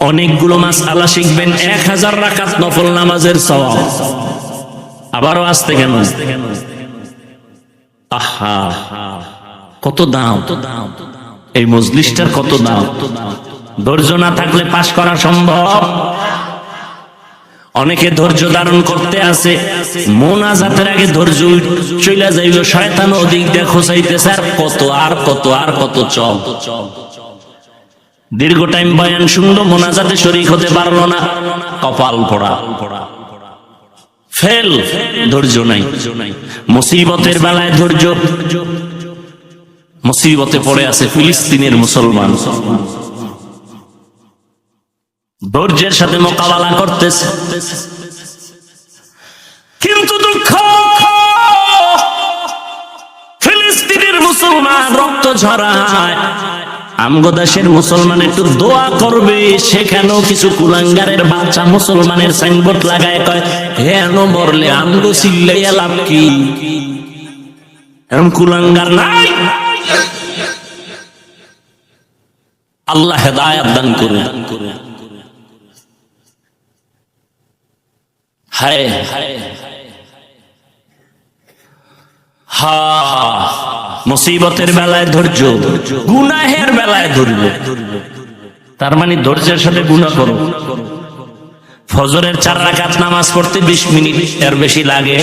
অনেকগুলো মাসআলা শিখবেন, ১০০০ রাকাত নফল নামাজের সওয়াব। আবারও আসতে কেন? আহা, কত দাম এই মজলিসটার, কত দাম! ধৈর্য না থাকলে পাশ করা সম্ভব? অনেকে ধৈর্য ধারণ করতে আছে, মোনাজাতের আগে ধৈর্য চলে যাইল, শয়তান ওদিক দিয়ে খোঁচাইতেছে, আর কত আর কত আর কত চল। দীর্ঘ টাইম বয়ান শুনলো, মোনাজাতে শরীক হতে পারলো না, কপাল পোড়া, ফেল, ধৈর্য নাই। মুসিবতের বেলায় ধৈর্য। মুসিবতে পড়ে আছে ফিলিস্তিনের মুসলমান, ধৈর্যের সাথে মোকাবেলা করতেছে, কিন্তু দুঃখ, ফিলিস্তিনের মুসলমান রক্ত ঝরায়। আমগো দেশের মুসলমান একটু দোয়া করবে, সেখানেও কিছু কুলাঙ্গারের বাচ্চা মুসলমানের সাইনবোর্ড লাগায় কয়, হেন মরলে আমগো চিল্লাইয়া লাভ কি? এরকম কুলাঙ্গার নাই। আল্লাহ হেদায়েত দান করে। হায় হা, মুসিবতের বেলায় ধৈর্য, গুনাহের বেলায় ধৈর্য। তার মানে ধৈর্যের সাথে গুনাহ করো। ফজরের ৪ রাকাত নামাজ পড়তে ২০ মিনিট এর বেশি লাগে,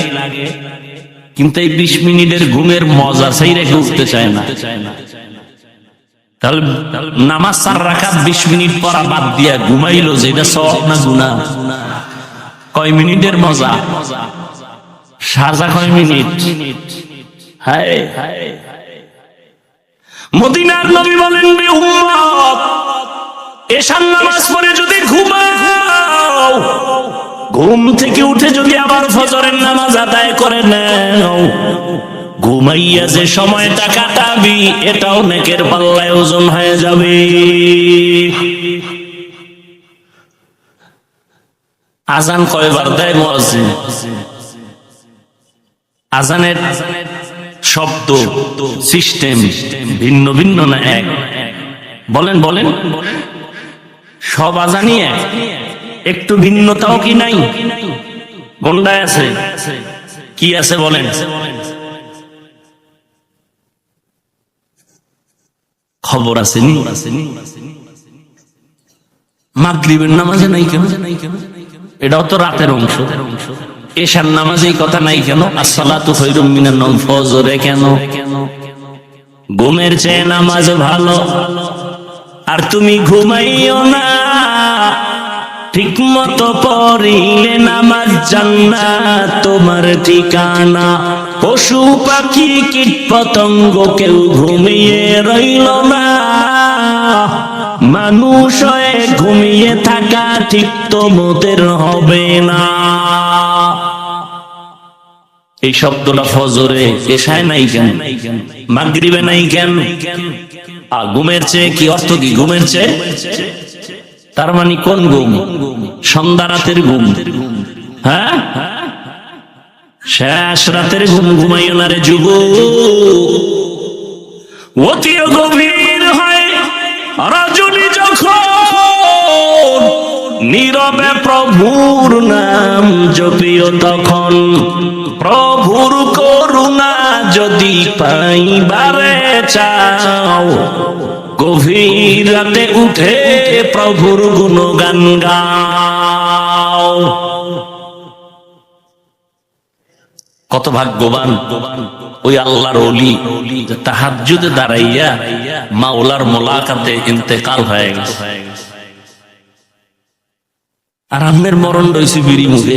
কিন্তু এই ২০ মিনিটের ঘুমের মজা সেই রেখে উঠতে চায় না। তাহলে নামাজ ৪ রাকাত ২০ মিনিট পড়া বাদ দিয়া ঘুমাইলো, যে এটা সওয়াব না গুনাহ? কয় মিনিটের মজা, সাজা কয় মিনিট। হায় হায়, মদিনার নবী বলেন, উম্মত, এশার নামাজ পড়ে যদি ঘুমাও, ঘুম থেকে উঠে যদি আবার ফজরের নামাজ আদায় করে নাও, ঘুমাইয়া যে সময়টা কাটাবি এটাও নেকের পাল্লায় ওজন হয়ে যাবে। আজান কয়বার দেয় মুয়াজ্জিন? আজানের শব্দ সিস্টেম ভিন্ন ভিন্ন না এক? বলেন বলেন, সব আজানই এক, একটু ভিন্নতাও কি নাই? কোনটায় আছে? কি আছে বলেন? খবর আছে নি? মাগরিবের নামাজে নাই কেন? এটাও তো রাতের অংশ। এশার নামাজে কথা নাই কেন? আসসালাতু খায়রুম মিনান নাওম, ফজরে কেন? ঘুমের চেয়ে নামাজ ভালো। আর তুমি ঘুমাইও না, ঠিক মতো পড়িলে নামাজ জান্নাত তোমার ঠিকানা। পশু পাখি কীট পতঙ্গ কেউ ঘুমিয়ে রইল না, মানুষ হয়ে ঘুমিয়ে থাকা ঠিক তোমাদের হবে না। এই শব্দটা ফজরে, এশায় নাই কেন? মাগরিবে নাই কেন? আর ঘুমের চেয়ে কি অর্থ? কি ঘুমের চেয়ে? তার মানে কোন ঘুম? সন্ধ্যা রাতের ঘুম। হ্যাঁ, শেষ রাতের ঘুম ঘুমাইও না রে যুবক। অতি গভীর হয় রজনী যখন নীরবে প্রভুর নাম জপিও তখন। প্রভুর করুণা যদি পাইবারে চাও, গভীর রাতে উঠে প্রভুর গুণগান গাও। কত ভাগ্যবান ওই আল্লাহর ওলি যে তাহাজ্জুদে দাঁড়াইয়া মাওলার মোলাকাতে ইন্তেকাল হয়ে গেছে। আর আম্মের মরণ রয়েছে বিড়ি মুখে।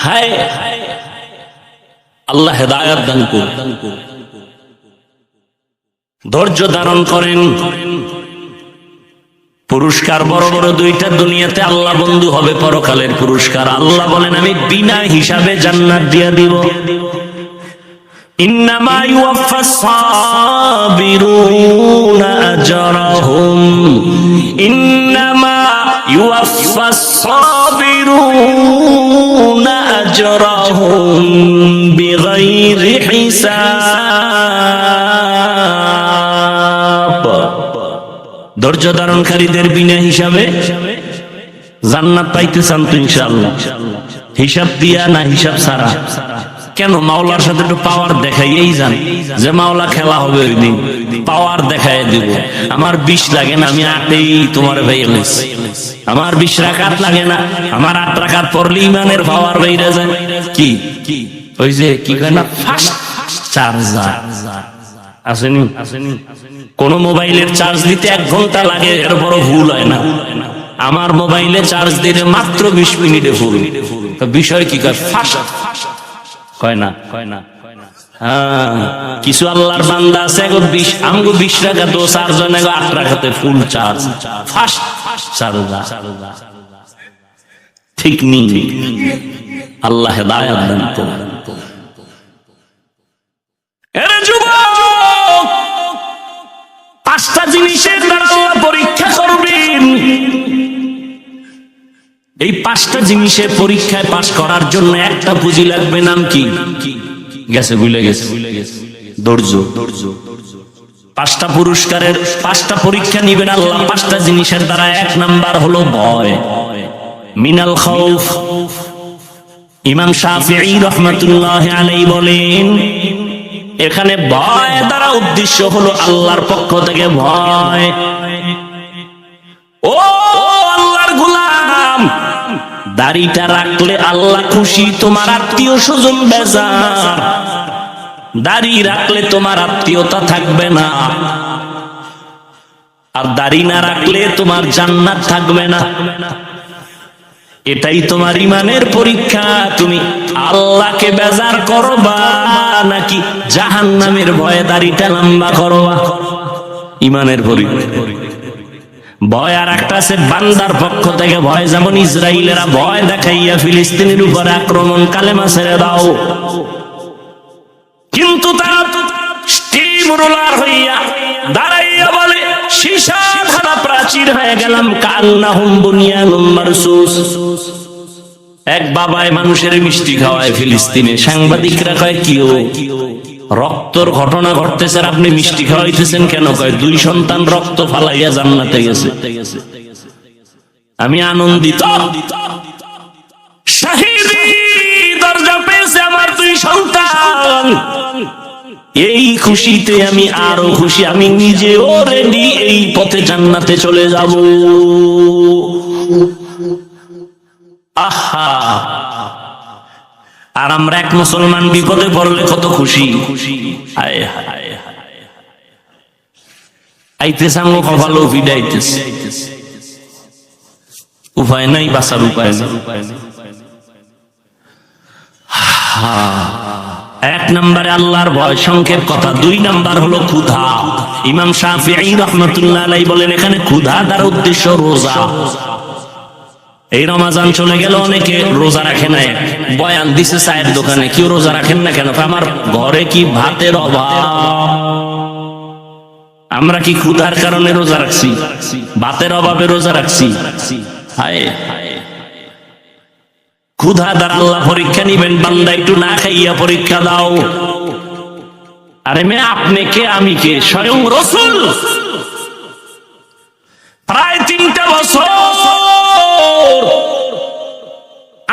হায় আল্লাহ হেদায়েত দান করুন, ধৈর্য ধারণ করেন। পুরস্কার বড় বড় দুইটা দুনিয়াতে আল্লাহ বন্ধু হবে, পরকালের পুরস্কার আল্লাহ বলেন আমি বিনা হিসাবে জান্নাত দিয়ে দিব। ইন্নামা ইউওয়াফাস সাবিরুনা আজরাহুম, ইন্নামা ইউওয়াফাস সাবিরুনা আজরাহুম বিগাইরি হিসাব। ধৈর্য ধারণকারীদের বিনা হিসাবে জান্নাত পাইতে চান তো ইনশাআল্লাহ? হিসাব দিয়া না হিসাব ছাড়া? কেন? মাওলার সাথে একটু পাওয়ার দেখাইয়েই যান যে মাওলা খেলা হবে ওই দিন, পাওয়ার দেখাই দিব। আমার 20 লাগে না, আমি 8এই তোমার ভাইলেস। আমার 20 রাকাত লাগে না, আমার 8 রাকাত পড়লে ইমানের পাওয়ার বাইরে যায়। কি ওই যে কি কয় না, ফাস্ট চার্জার আসেনি? কোন মোবাইলের চার্জ দিতে 1 ঘন্টা লাগে, এর বড় ভুল হয় না। আমার মোবাইলে চার্জ দিলে মাত্র 20 মিনিটে ফুল। বিষয় কি কয়? ফাস্ট কয় না? কিছু আল্লাহর বান্দা আছে 20 রাকাত 4 জনে 8 রাকাতে ফুল চার্জ, ফাস্ট চার্জার। ঠিক নি? আল্লাহ হেদায়েত দান করুন। এরে যুবক, 5টা জিনিসের দ্বারা আল্লাহ পরীক্ষা করবেন। এই 5টা জিনিসের পরীক্ষায় পাশ করার জন্য একটা পুঁজি লাগবে, নাম কি? গেছে, ভুলে গেছে। ধৈর্য। 5টা পুরস্কারের 5টা পরীক্ষা নিবেন আল্লাহ 5টা জিনিসের দ্বারা। 1 নাম্বার হলো ভয়, মিনাল খাউফ। ইমাম শাফিঈ রাহমাতুল্লাহি আলাইহি বলেন এখানে ভয় দ্বারা উদ্দেশ্য হলো আল্লাহর পক্ষ থেকে ভয়। ও আল্লাহর গোলাম, দাড়িটা রাখলে আল্লাহ খুশি, তোমার আত্মীয় স্বজন বেজার। দাড়ি রাখলে তোমার আত্মীয়তা থাকবে না, আর দাড়ি না রাখলে তোমার জান্নাত থাকবে না। এটাই তোমার ইমানের পরীক্ষা। তুমি আল্লাহকে বেজার করবা নাকি জাহান্নামের ভয়ে দাড়িটা লম্বা করবা? ইমানের পরীক্ষা। ভয় আর একটা আছে বান্দার পক্ষ থেকে ভয়, যেমন ইসরায়েলেরা ভয় দেখাইয়া ফিলিস্তিনের উপরে আক্রমণ, কালেমা ছেড়ে দাও। কিন্তু তারা স্টিম রোলার হইয়া দাঁড়াইয়া বলে সীসা ধারা প্রাচীর হয়ে গেলাম, কান্নাহুম বুনিয়ানুম মারসুস। এক বাবায় মানুষের মিষ্টি খাওয়ায় ফিলিস্তিনে, সাংবাদিকরা কয় কিও রক্তর ঘটনা ঘটতেছে, আপনি মিষ্টি খাওয়াইতেছেন কেন? কয় 2 সন্তান রক্ত ফালাইয়া জান্নাতে গেছে। আমি আনন্দিত, শাহিদি দরজা পেয়েছে আমার 2 সন্তান। এই খুশিতে আমি আরো খুশি, আমি নিজেও রেডি, এই পথে জান্নাতে চলে যাব। আহা, আর আমরা এক মুসলমান বিপদে পড়লে কত খুশি। হায় হায় আইতেছে আমগো কপালে ভিড়াইতেছে, উপায় নাই, বাঁচার উপায় নাই। 1 নম্বরে আল্লাহর ভয়, সংক্ষেপ কথা। 2 নাম্বার হলো ক্ষুধা। ইমাম শাফিঈ রাহমাতুল্লাহ আলাইহি বলেন এখানে ক্ষুধা দ্বারা উদ্দেশ্য রোজা। এই রমজান চলে গেল, অনেকে রোজা রাখে না। বয়ান দিছে চায়ের দোকানে, কেউ রোজা রাখেন না কেন? আমার ঘরে কি ভাতের অভাব? আমরা কি ক্ষুধার কারণে রোজা রাখছি? ভাতের অভাবে রোজা রাখছি? হায় হায়, ক্ষুধা দ্বারা আল্লাহ পরীক্ষা নিবেন। বান্দা একটু না খাইয়া পরীক্ষা দাও। আরে মেয়ে, আপনি কে আমি কে? স্বয়ং রাসূল প্রায় 3টা বছর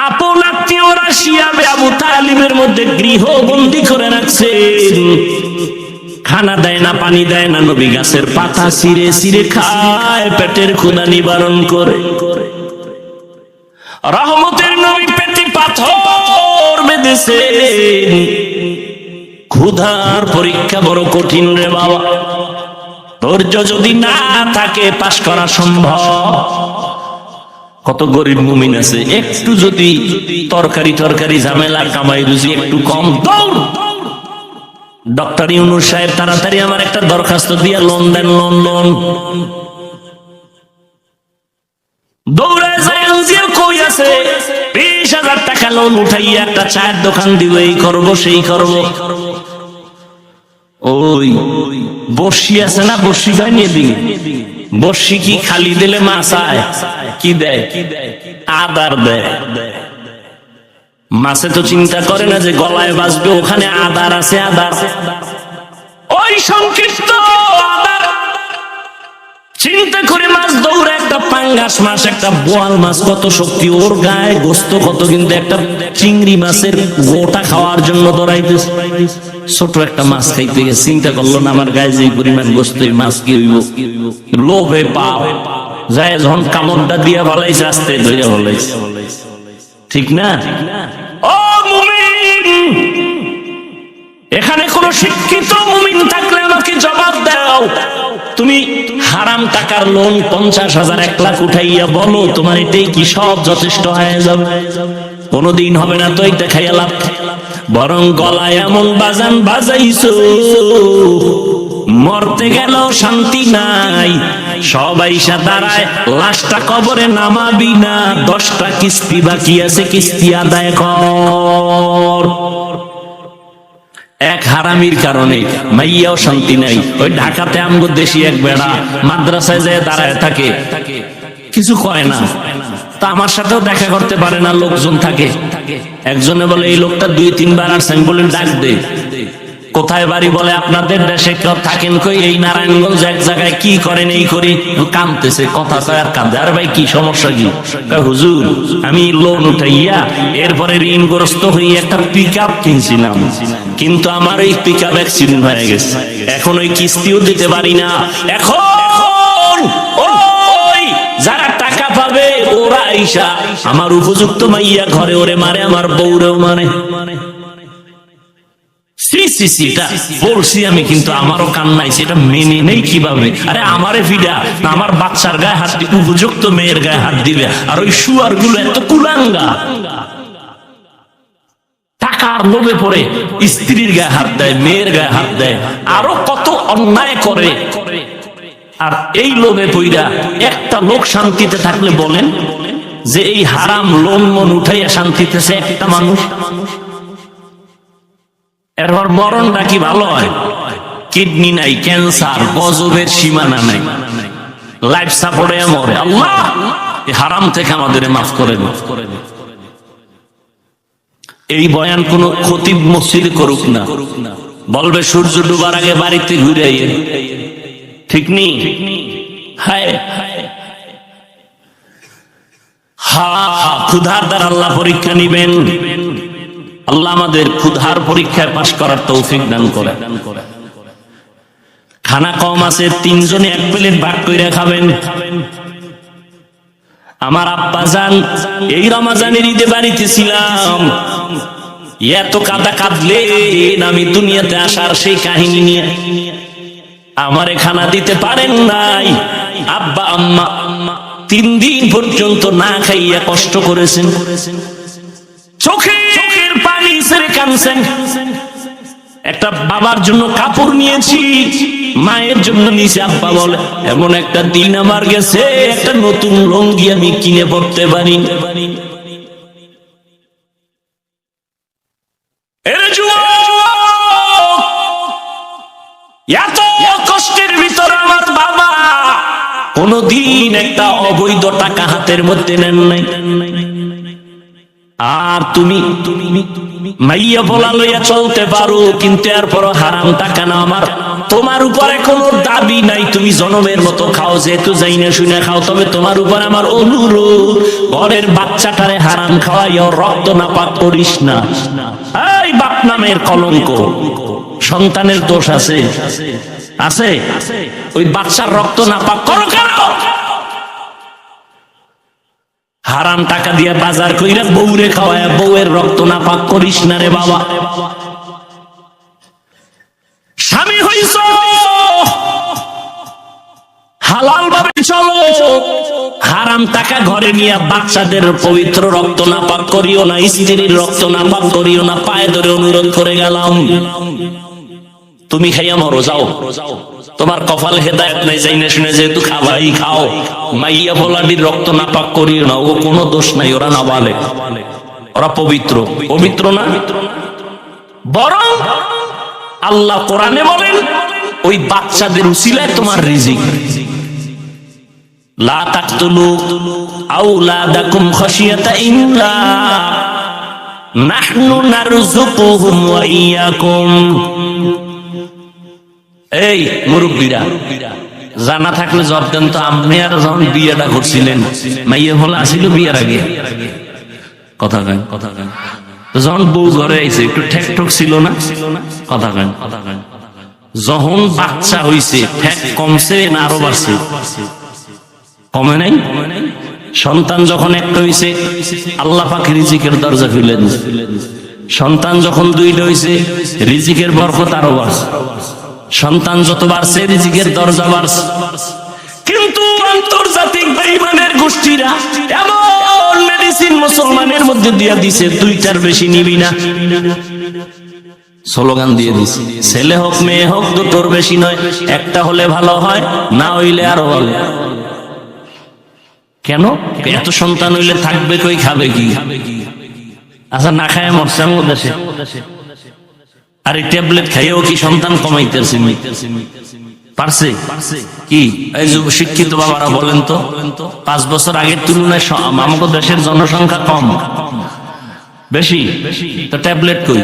আপন আত্মীয়রা শিয়াবে আবু তালিবের মধ্যে গৃহবন্দী করে রাখছেন। খানা দেয় না, পানি দেয় না, নবী গাছের পাতা ছিঁড়ে ছিঁড়ে খায়, পেটের ক্ষুধা নিবারণ করে। রহমতের নবী পেটে পাথর বেঁধেছে। ক্ষুধার পরীক্ষা বড় কঠিন রে বাবা, ধৈর্য যদি না থাকে পাশ করা সম্ভব। কত গরিব মুমিন আছে, একটু যদি তরকারি ঝামেলা কামাই রুজি একটু কম, দৌড়। ডক্টর ইউনূস সাহেব তাড়াতাড়ি আমার একটা দরখাস্ত দিয়া লোন দেন, লোন। দৌড়ায় যায়, কই আছে 20,000 টাকা লোন উঠাইয়া একটা চায়ের দোকান দিব, এই করবো সেই করবো। ওই বর্ষি আছে না, বর্ষি দেয় নিয়ে দিন। বর্ষি কি খালি দিলে মাছ আয়? কি দেয়? আদার দেয়। মাছে তো চিন্তা করে না যে গলায় বাজবে, ওখানে আদার আছে, আদার। ওই সংক্ষিপ্ত আদার চিন্তা করে মাছ দৌড়ে, একটা পাঙ্গাস মাছ, একটা বোয়াল মাছ, কত শক্তি ওর গায়ে, গোস্ত কত, কিন্তু একটা চিংড়ি মাছের গোটা খাওয়ার জন্য দৌড়াইতেছে। ছোট একটা মাছ খাইতে গিয়ে চিন্তা করলো না আমার গায়ে যে পরিমাণ গোস্ত, মাছ কি হইব, লোভে পাপ যায়, যখন কামড়টা দিয়া ভালাইছে, আস্তে ধরে ভালাইছে। ঠিক না? ও মুমিন, এখানে কোন শিক্ষিত মুমিন থাকলে আমাকে জবাব দাও। তুমি হারাম টাকার লোন 50,000 1 লাখ উঠাইয়া বলো তোমার এটাই কি সব যথেষ্ট হয়ে যাবে? কোনদিন হবে না। তো এটা খাইয়া লাভ, বরং গলায় এমন বাজান বাজাইছো, মরতে গেল শান্তি নাই। সবাই দাঁড়ায়, লাশটা কবরে নামাবি না, 10টা কিস্তি বাকি আছে, কিস্তি আদায় কর। এক হারামির কারণে মাইয়াও শান্তি নাই। ওই ঢাকাতে আমগো দেশি এক বেড়া মাদ্রাসায় যায় দাঁড়ায় থাকে, কিছু কয় না। তা আমার সাথেও দেখা করতে পারে না, লোকজন থাকে। একজনে বলে এই লোকটা 2-3 বার আসছে, আমি বলেন ডাক দে। কোথায় বাড়ি? বলে আপনাদের দেশে কেউ থাকেন কই? এই নারায়ণগঞ্জ এক জায়গায়। কি করেন? এই করি। কাঁদতেছে, কথা কয় আর কাঁদে। আর ভাই কি সমস্যা কি? হুজুর আমি লোন উঠাইয়া এরপরে ঋণগ্রস্ত হয়ে একটা পিকআপ কিনছিলাম, কিন্তু আমার এই পিকআপ অ্যাক্সিডেন্ট হয়ে গেছে, এখন ওই কিস্তিও দিতে পারি না। এখন ওই যারা টাকা পাবে ওরা আইসা আমার উপযুক্ত মাইয়া ঘরে ওরে মারে, আমার বউরেও মারে। বলছি আমি, কিন্তু আমারও কান্নাই, সেটা মেনে নেই কিভাবে? আরে আমারে ভিডা না, আমার বাচ্চার গায়ে হাত দিবে, উপযুক্ত মেয়ের গায়ে হাত দিবে। আর ওই শুয়ার গুলো এত কুলাঙ্গা, টাকার লোভে পড়ে স্ত্রীর গায়ে হাত দেয়, মেয়ের গায়ে হাত দেয়, আরো কত অন্যায় করে। আর এই লোভে পইরা একটা লোক শান্তিতে থাকলে বলেন যে এই হারাম লোন মন উঠাইয়া শান্তিতে একটা মানুষ, এরপর মরণটা কি ভালো হয়? কিডনি নাই, ক্যান্সার, গজবের সীমানা নাই, লাইফ সাপোর্টে মরে। আল্লাহ এই হারাম থেকে আমাদের মাফ করে দেন। এই বয়ান কোন খতিব মসজিদে করুক না, বলবে সূর্য ডুবার আগে বাড়িতে ঘুরে আইয়ে। ঠিক নেই? হায় ক্ষুধার দ্বারা আল্লাহ পরীক্ষা নিবেন। আল্লাহ আমাদের ক্ষুধার পরীক্ষায় পাশ করার তৌফিক দান করে। খানা কম আছে, 3 জনে 1 প্লেট ভাগ করে খাবেন। আমার আব্বা জান এই রমজানের ঈদে বাড়িতে ছিলাম, এত কাঁদা কাঁদলেন আমি দুনিয়াতে আসার সেই কাহিনী নিয়ে। আমারে খানা দিতে পারেন নাই, আব্বা আম্মা 3 দিন পর্যন্ত না খাইয়া কষ্ট করেছেন, চোখের পানি ছেড়ে কাঁদছেন। একটা বাবার জন্য কাপড় নিয়েছি, মায়ের জন্য নিয়েছি। আব্বা বলে এমন একটা দিন আমার গেছে, একটা নতুন লুঙ্গি আমি কিনে পড়তে পারি। এত কষ্টের ভিতরে আমার বাবা কোনদিন একটা অবৈধ টাকা হাতের মধ্যে নেন নাই। আর তুমি মাইয়া বলা লইয়া চলতে পারো, কিন্তু এরপরও হারাম টাকা না। আমার তোমার উপরে কোনো দাবি নাই, তুমি জনমের মতো খাও, যেহেতু যাই না শুনে খাও। তবে তোমার উপর আমার অনুরোধ, ঘরের বাচ্চাটারে হারাম খাওয়াইও রক্ত নাপাক করিস না। এই বাপ নামের কলঙ্ক, সন্তানের দোষ আছে আছে, ওই বাচ্চার রক্ত নাপাক করো কেন? হারাম টাকা দিয়ে বাজার কইরা বউরে খাওয়ায় বউয়ের রক্ত না পাক করিস না রে বাবা। স্বামী হইছ হালাল ভাবে চলো, হারাম টাকা ঘরে নিয়ে বাচ্চাদের পবিত্র রক্ত না পাক করিও না, স্ত্রীর রক্ত না পাক করিও না। পায়ে ধরে অনুরোধ করে গেলাম, তুমি খাইয়া মরো, যাও, তোমার কপাল হেদায়েত নাই, যাই না শুনে যেহেতু খাবাই খাও। মাইয়া পোলাটির রক্ত না পাক করিও না, ও কোনো দোষ নাই, ওরা না বলে, ওরা পবিত্র। পবিত্র না, বরং আল্লাহ কোরআনে বলেন ওই বাচ্চাদের উসিলায় তোমার রিজিক। লা তাকতুলু আওলাদাকুম খাশিয়াতা ইমলাক নাহনু নারযুকুহুম ওয়া ইয়াকুম। এই মুরব্বীরা, জানা থাকলে জব দেন তো, আপনি আর যখন বিয়েটা করছিলেন মাইয়া হলে আসিল বিয়ের আগে, কথা কেন, কথা কেন, যখন বউ ঘরে আইছে একটু ঠেক ঠক ছিল না, কথা কেন, কথা কেন, যখন বাচ্চা হইছে ঠেক কমছে না আরো বাড়ছে? কমে নাই। সন্তান যখন একটা হইছে আল্লাহ পাক রিজিকের দরজা খুলে দিয়েছে। সন্তান যখন দুইটা হইছে রিজিকের বরকত আরো বাড়ছে। সন্তান যত বাড়ছে রিজিকের দরজা বাড়ছে। কিন্তু আন্তর্জাতিক বেঈমানের গোষ্ঠীরা এমন মেডিসিন মুসলমানের মধ্যে দিয়া দিছে, দুইটার বেশি নিবি না, স্লোগান দিয়ে দিছে। ছেলে হোক মেয়ে হোক দুটোর বেশি নয়, একটা হলে ভালো হয়, না হইলে আরো ভালো। কেন? এত সন্তান হইলে থাকবে কই, খাবে কি? আচ্ছা, না খায় মরছে আমাদের দেশে, আর এই ট্যাবলেট খাইয়েও কি সন্তান কমাইতেছে? পারছে কি? এই যে শিক্ষিত বাবারা বলেন তো, 5 বছর আগের তুলনায় আমাদের দেশের জনসংখ্যা কম বেশি, তো ট্যাবলেট কই?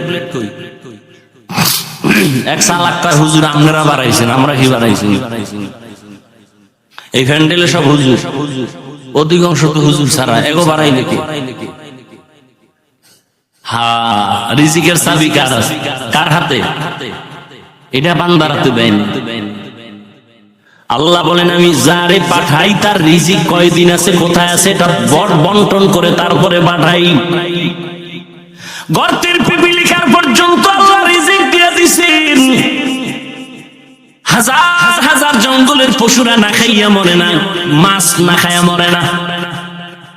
এক সালাক কয় হুজুর আপনারা বাড়াইছেন, আমরা কি বাড়াইছি? এই ফ্যান্ডেলে সব হুজুর, অধিকাংশ তো হুজুর ছাড়া, এগো বাড়াই নাকি? হ্যাঁ, রিজিকের চাবি কার আছে? কার হাতে? এটা বান্দার হাতে দেন। আল্লাহ বলেন আমি যারে পাঠাই তার রিজিক কয়দিন আছে, কোথায় আছে, এটা বন্টন করে তারপরে পাঠাই। গর্তের পিপিলিকার পর্যন্ত আল্লাহ রিজিক দিয়ে দিছেন। হাজার হাজার জঙ্গলের পশুরা না খাইয়া মরে না, মাছ না খাইয়া মরে না।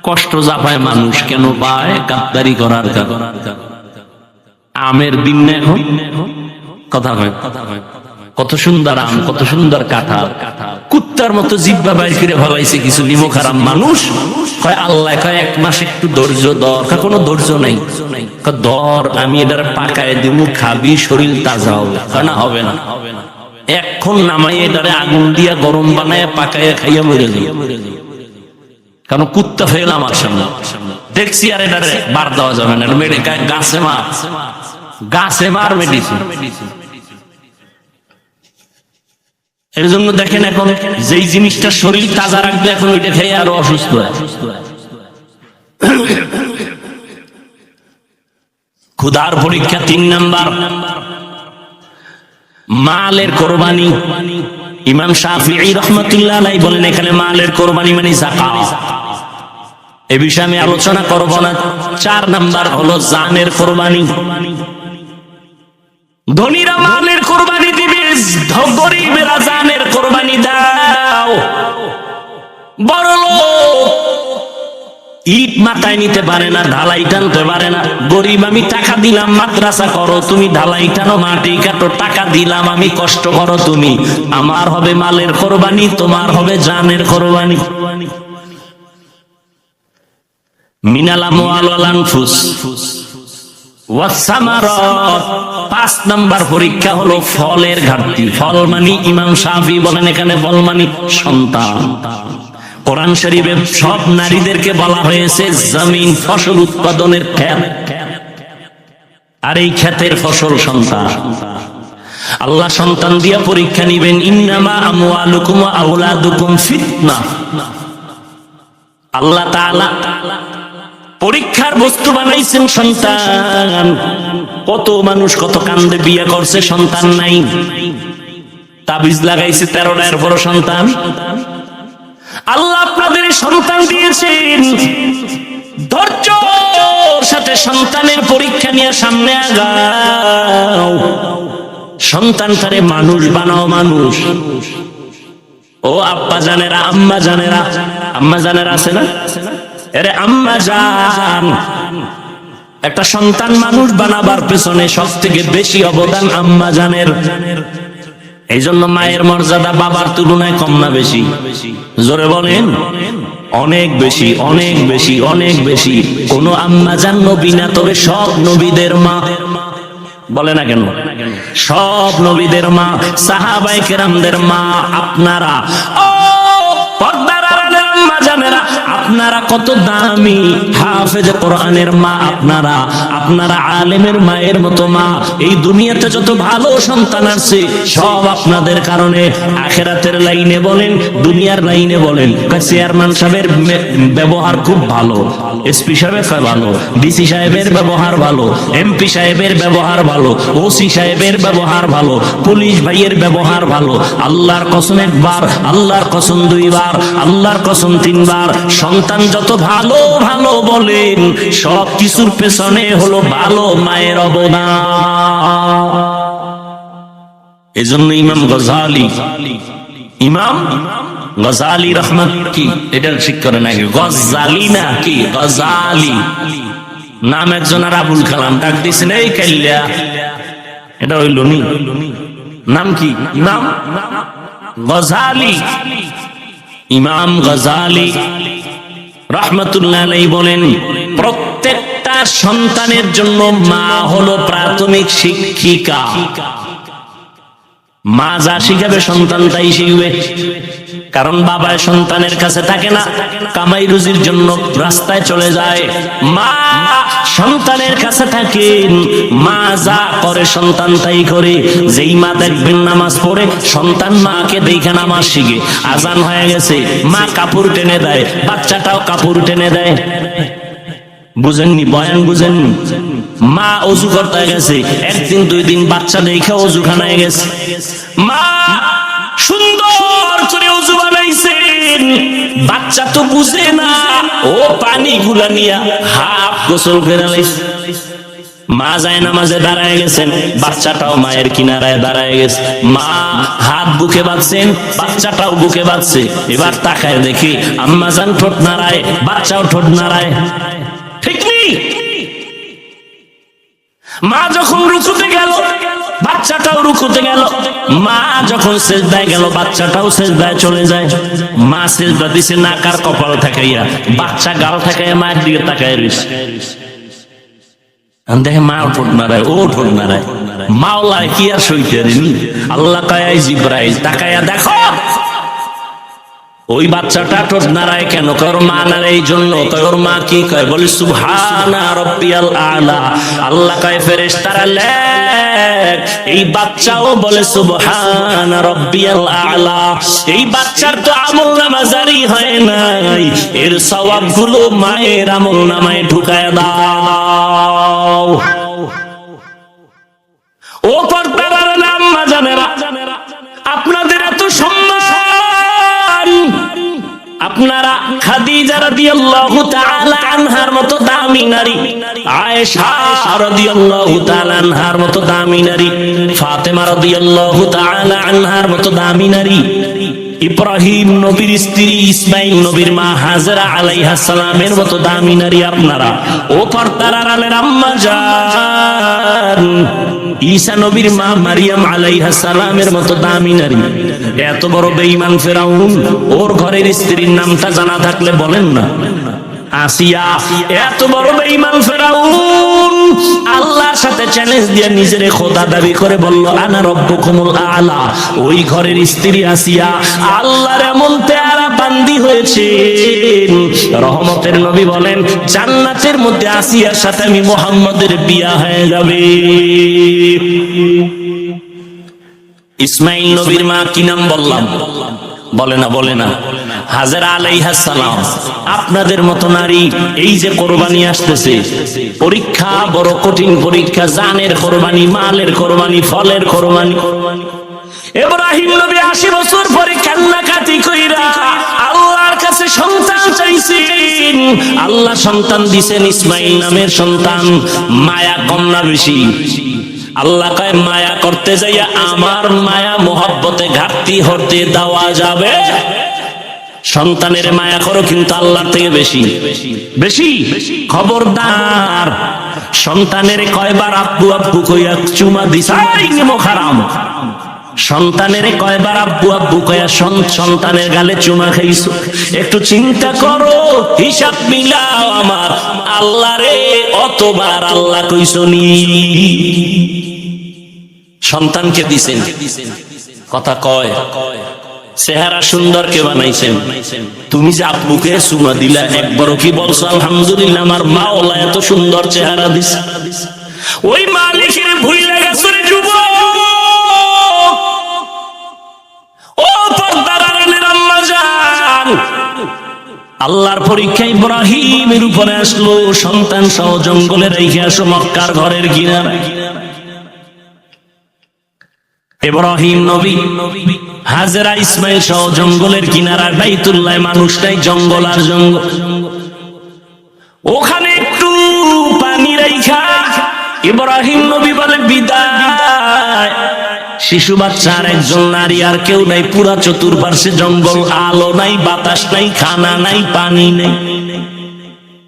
কষ্ট জাপায় মানুষ কেন পায়? গাদ্দারি করার কারণে। আমের দিন না এখন, কথা হয়, কত সুন্দর আম, কত সুন্দর কাঁঠাল, কুত্তার মতো জিহ্বা বাইর করে ফলাইছে কিছু নিমক হারাম মানুষ। কয় আল্লাহ কয় 1 মাস একটু ধৈর্য ধর। কোনো ধৈর্য নাই, ধর আমি এটার পাকায় দিব, খাবি, শরীর তাজা হবে। না হবে না, এখন নামাই এটারে আগুন দিয়া গরম বানায় পাকায় খাইয়া মরে যাবে। কারণ কুত্তা ফেল আমার সামনে দেখছি, আর এটারে বার দেওয়া যাবে না, গাছে মার, গাছে মার মেডিসিন। এর জন্য দেখেন এখন যেই জিনিসটা শরীর তাজা রাখবে, এখন ওইটা খেয়ে আরো অসুস্থ হয়। ক্ষুধার পরীক্ষা 3 নাম্বার, মালের কোরবানি। ইমাম শাফিঈ রাহমাতুল্লাহ আলাইহি বলেন এখানে মালের কোরবানি মানে যাকাত। এই বিষয়ে আমি আলোচনা করব না। 4 নাম্বার হলো জানের কোরবানি। ধনীরা মালের কোরবানি দিবে, গরিবেরা জানের কোরবানি দাও। বড়লোক ইট মাথায় নিতে পারে না, ঢালাই টানতে পারে না। গরিব আমি টাকা দিলাম মাদ্রাসা করো, তুমি ঢালাই টানো, মাটি কাটো, টাকা দিলাম আমি, কষ্ট করো তুমি। আমার হবে মালের কোরবানি, তোমার হবে জানের কোরবানি। মিনাল আমওয়াল ওয়াল আনফুস ওয়াস সামারাত। 5 নাম্বার পরীক্ষা হলো ফলের ঘাটতি। ফল মানে ইমাম শাফি বলেন এখানে ফল মানে সন্তান। কোরআন শরীফে সব নারীদেরকে বলা হয়েছে জমিন, ফসল উৎপাদনের ক্ষেত, আর এই ক্ষেতের ফসল সন্তান। আল্লাহ সন্তান দিয়া পরীক্ষা নিবেন। ইন্নামা আমওয়ালুকুম ওয়া আওলাদুকুম ফিতনা। আল্লাহ তাআলা পরীক্ষার বস্তু বানাইছেন সন্তান। কত মানুষ কত কান্দে বিয়ে করছে, সন্তান নাই, তাবিজ লাগাইছে 13টা, এরপরও সন্তান। আল্লাহ আপনাদের সন্তান দিয়েছেন, ধৈর্য সাথে সন্তানের পরীক্ষা নিয়ে সামনে আগাও। সন্তানটারে মানুষ বানাও, মানুষ। ও আব্বা জানেরা, আম্মা জানেরা, আম্মা জানেরা আছে না? আরে আম্মা জান, একটা সন্তান মানুষ বানাবার পেছনে সব থেকে বেশি অবদান আম্মা জানের। এই জন্য মায়ের মর্যাদা বাবার তুলনায় কম না বেশি? জোরে বলেন। অনেক বেশি, অনেক বেশি, অনেক বেশি। কোন আম্মা জান নবী না, তবে সব নবীদের মা। বলে না কেন? সব নবীদের মা, সাহাবায়ে কেরামদের মা আপনারা। ও পর্দার আড়ালের আম্মা জানেরা, আপনারা কত দামি। হাফেজ কোরআনের মা আপনারা, আপনারা আলেমের মায়ের মতো মা। এই দুনিয়াতে যত ভালো সন্তান আছে সব আপনাদের কারণে। আখিরাতের লাইনে বলেন, দুনিয়ার লাইনে বলেন, চেয়ারম্যান সাহেবের ব্যবহার খুব ভালো, এসপি সাহেবের ভালো, ডিসি সাহেবের ব্যবহার ভালো, এমপি সাহেবের ব্যবহার ভালো, ওসি সাহেবের ব্যবহার ভালো, পুলিশ ভাইয়ের ব্যবহার ভালো। আল্লাহর কসম একবার, আল্লাহর কসম দুইবার, আল্লাহর কসম তিনবার। সন্তান যত ভালো ভালো বলেন, সব কিছুর পেছনে হলো ভালো মায়ের অবদান। এজন্য ইমাম গজালি, ইমাম গজালি রহমত কি এটা ঠিক করে নাকি? গজালি না কি? গজালি নাম একজনের আবুল কালাম ডাক দিয়েছেন এই কাইল্লা, এটা হইল নি? নাম কি? ইমাম গজালি। ইমাম গজালি রাহমাতুল্লাহ আলাইহি বলেন, প্রত্যেকটা সন্তানের জন্য মা হলো প্রাথমিক শিক্ষিকা। মা যা শিখাবে সন্তান তাই শিখবে। কারণ বাবা সন্তানের কাছে থাকে না, কামাই রুজির জন্য রাস্তায় চলে যায়। মা সন্তানের কাছে থাকেন, মা যা করে সন্তান তাই করে। যেই মা দেখবেন নামাজ পড়ে, সন্তান মাকে দেখে নামাজ শিখে। আজান হয়ে গেছে, মা কাপড় টেনে দেয়, বাচ্চাটাও কাপড় টেনে দেয়। বুঝেননি? বয়ান বুঝেননি? মা অজু করতে গেছে, একদিন দুই দিন বাচ্চা দেখে অজুখানায় গেছে, মা সুন্দর করে অজু বানাইছেন। বাচ্চা তো বুঝে না, ও পানি গুলা নিয়া হাফ গোসল করে লাইছে। মা যায় নামাজে দাঁড়ায় গেছেন, বাচ্চাটাও মায়ের কিনারায় দাঁড়ায় গেছে। মা হাত বুকে বাঁধছেন, বাচ্চাটাও বুকে বাঁধছে। এবার তাকায় দেখি আম্মা জান ঠোঁট নাড়ায়, বাচ্চাও ঠোঁট নাড়ায়। ঠিক নেই? মা যখন রুকুতে গেল, বাচ্চাটাও রুকুতে গেল। মা যখন সেজদায় গেল, বাচ্চাটাও সেজদায় চলে যায়। মা সেজদা দিছে নাকার কপাল ঠেকাইয়া, বাচ্চা গাল ঠেকাইয়া মায়ের দিকে তাকায় রইছে। দেখে মা ঠোঁট নাড়ায়, ও ঠোঁট নাড়ায়। মাওলায় কি আর সইতে পারেনি? আল্লাহ কয় জিবরাইল তাকাইয়া দেখো ওই বাচ্চাটা ঠোঁট নাড়ায় কেন? কর মা নাড়ে এই জন্য। কয় ওর মা কি কয়? বলে সুবহানা রাব্বিয়াল আলা। আল্লাহ কয় ফেরেশতারা লেখ, এই বাচ্চাও বলে সুবহানা রাব্বিয়াল আলা। এই বাচ্চার তো আমলনামা জারি হয় নাই, এর সওয়াবগুলো মায়ের আমলনামায় ঢুকায় দাও। ও পর্দার আম্মা জানেরা, আপনাদের এত সম্মান, আপনারা খাদিজা রাদিয়াল্লাহু তাআলা আনহার মতো দামি নারী, আয়েশা রাদিয়াল্লাহু তাআলা আনহার মতো দামি নারী, ফাতেমা রাদিয়াল্লাহু তাআলা আনহার মতো দামি নারী, ইব্রাহিম নবীর স্ত্রী, ইসমাইল নবীর মা হাজরা আলাইহা সালামের মতো দামি নারী আপনারা। ও পর্দার আড়ালের আম্মা জান, ঈসা নবীর মা মারিয়াম আলাইহা সালামের মতো দামি নারী। এত বড় বেঈমান ফেরাউন, ওর ঘরের স্ত্রীর নামটা জানা থাকলে বলেন না। আসিয়া, এত বড় বেঈমান ফেরাউন আল্লাহর সাথে চ্যালেঞ্জ দিয়ে নিজের খোদা দাবি করে বলল আনা রব্বুকুমুল আলা। ওই ঘরের স্ত্রী আসিয়া আল্লাহর এমন পেয়ারা বান্দি হয়েছে, রহমতের নবী বলেন জান্নাতের মধ্যে আসিয়ার সাথে আমি মুহাম্মদের বিয়া হয়ে যাবে। ইসমাইল নবীর মা কি নাম বললাম? বলে না, বলে না। হাজরা আলাইহাস সালাম। আপনাদের মতো নারী, এই যে কোরবানি আসতেছে, পরীক্ষা বড় কঠিন পরীক্ষা, জানের কোরবানি, মালের কোরবানি, ফলের কোরবানি। ইব্রাহিম নবী 80 বছর পরে কান্নাকাটি কইরা আল্লাহর চাইছেন, আল্লাহ সন্তান দিছেন ইসমাইল নামের সন্তান। মায়া কম না বেশি? আল্লাহ কয় মায়া করতে যাইয়া আমার মায়া মোহব্বতে ঘাটতি হতে দেওয়া যাবে? সন্তানের মায়া করো, কিন্তু আল্লাহর থেকে বেশি বেশি। খবরদার, সন্তানের কয়বার আব্বু আব্বু কইয়া চুমা দিছাই হারাম। সন্তানের কয়বার আব্বু আব্বু কইয়া সন্তানের গালে চুমা খাইছো? একটু চিন্তা করো, হিসাব মিলাও আমার আল্লাহ রে। অতবার আল্লাহ কইছো নি? সন্তানকে দিছেন, কথা কয়। চেহারা সুন্দর কে বানাইছেন? তুমি যে আব্বুকে চুমা দিলা, একবারও কি বলছো আলহামদুলিল্লাহ আমার মাওলা এত সুন্দর চেহারা দিছে? ওই মালিকের ভুইলা গেছে রে যুবক। ও পর্দার আড়ালের আম্মা জান, আল্লাহর পরীক্ষা ইব্রাহিমের উপরে আসলো। সন্তান সহ জঙ্গলে রেখে আসো মক্কার ঘরের কিনারে। ইব্রাহিম নবী, হাজেরা ইসমাইল সহ জঙ্গলের কিনারায় বাইতুল্লাহ, মানুষটাই জঙ্গল আর জঙ্গল। ওখানে একটু পানি রাইখা ইব্রাহিম নবী বলে বিদায়। শিশু বাচ্চা আর একজন নারী, আর কেউ নাই। পুরা চতুর্পার্শ্বে জঙ্গল, আলো নাই, বাতাস নাই, খানা নাই, পানি নেই।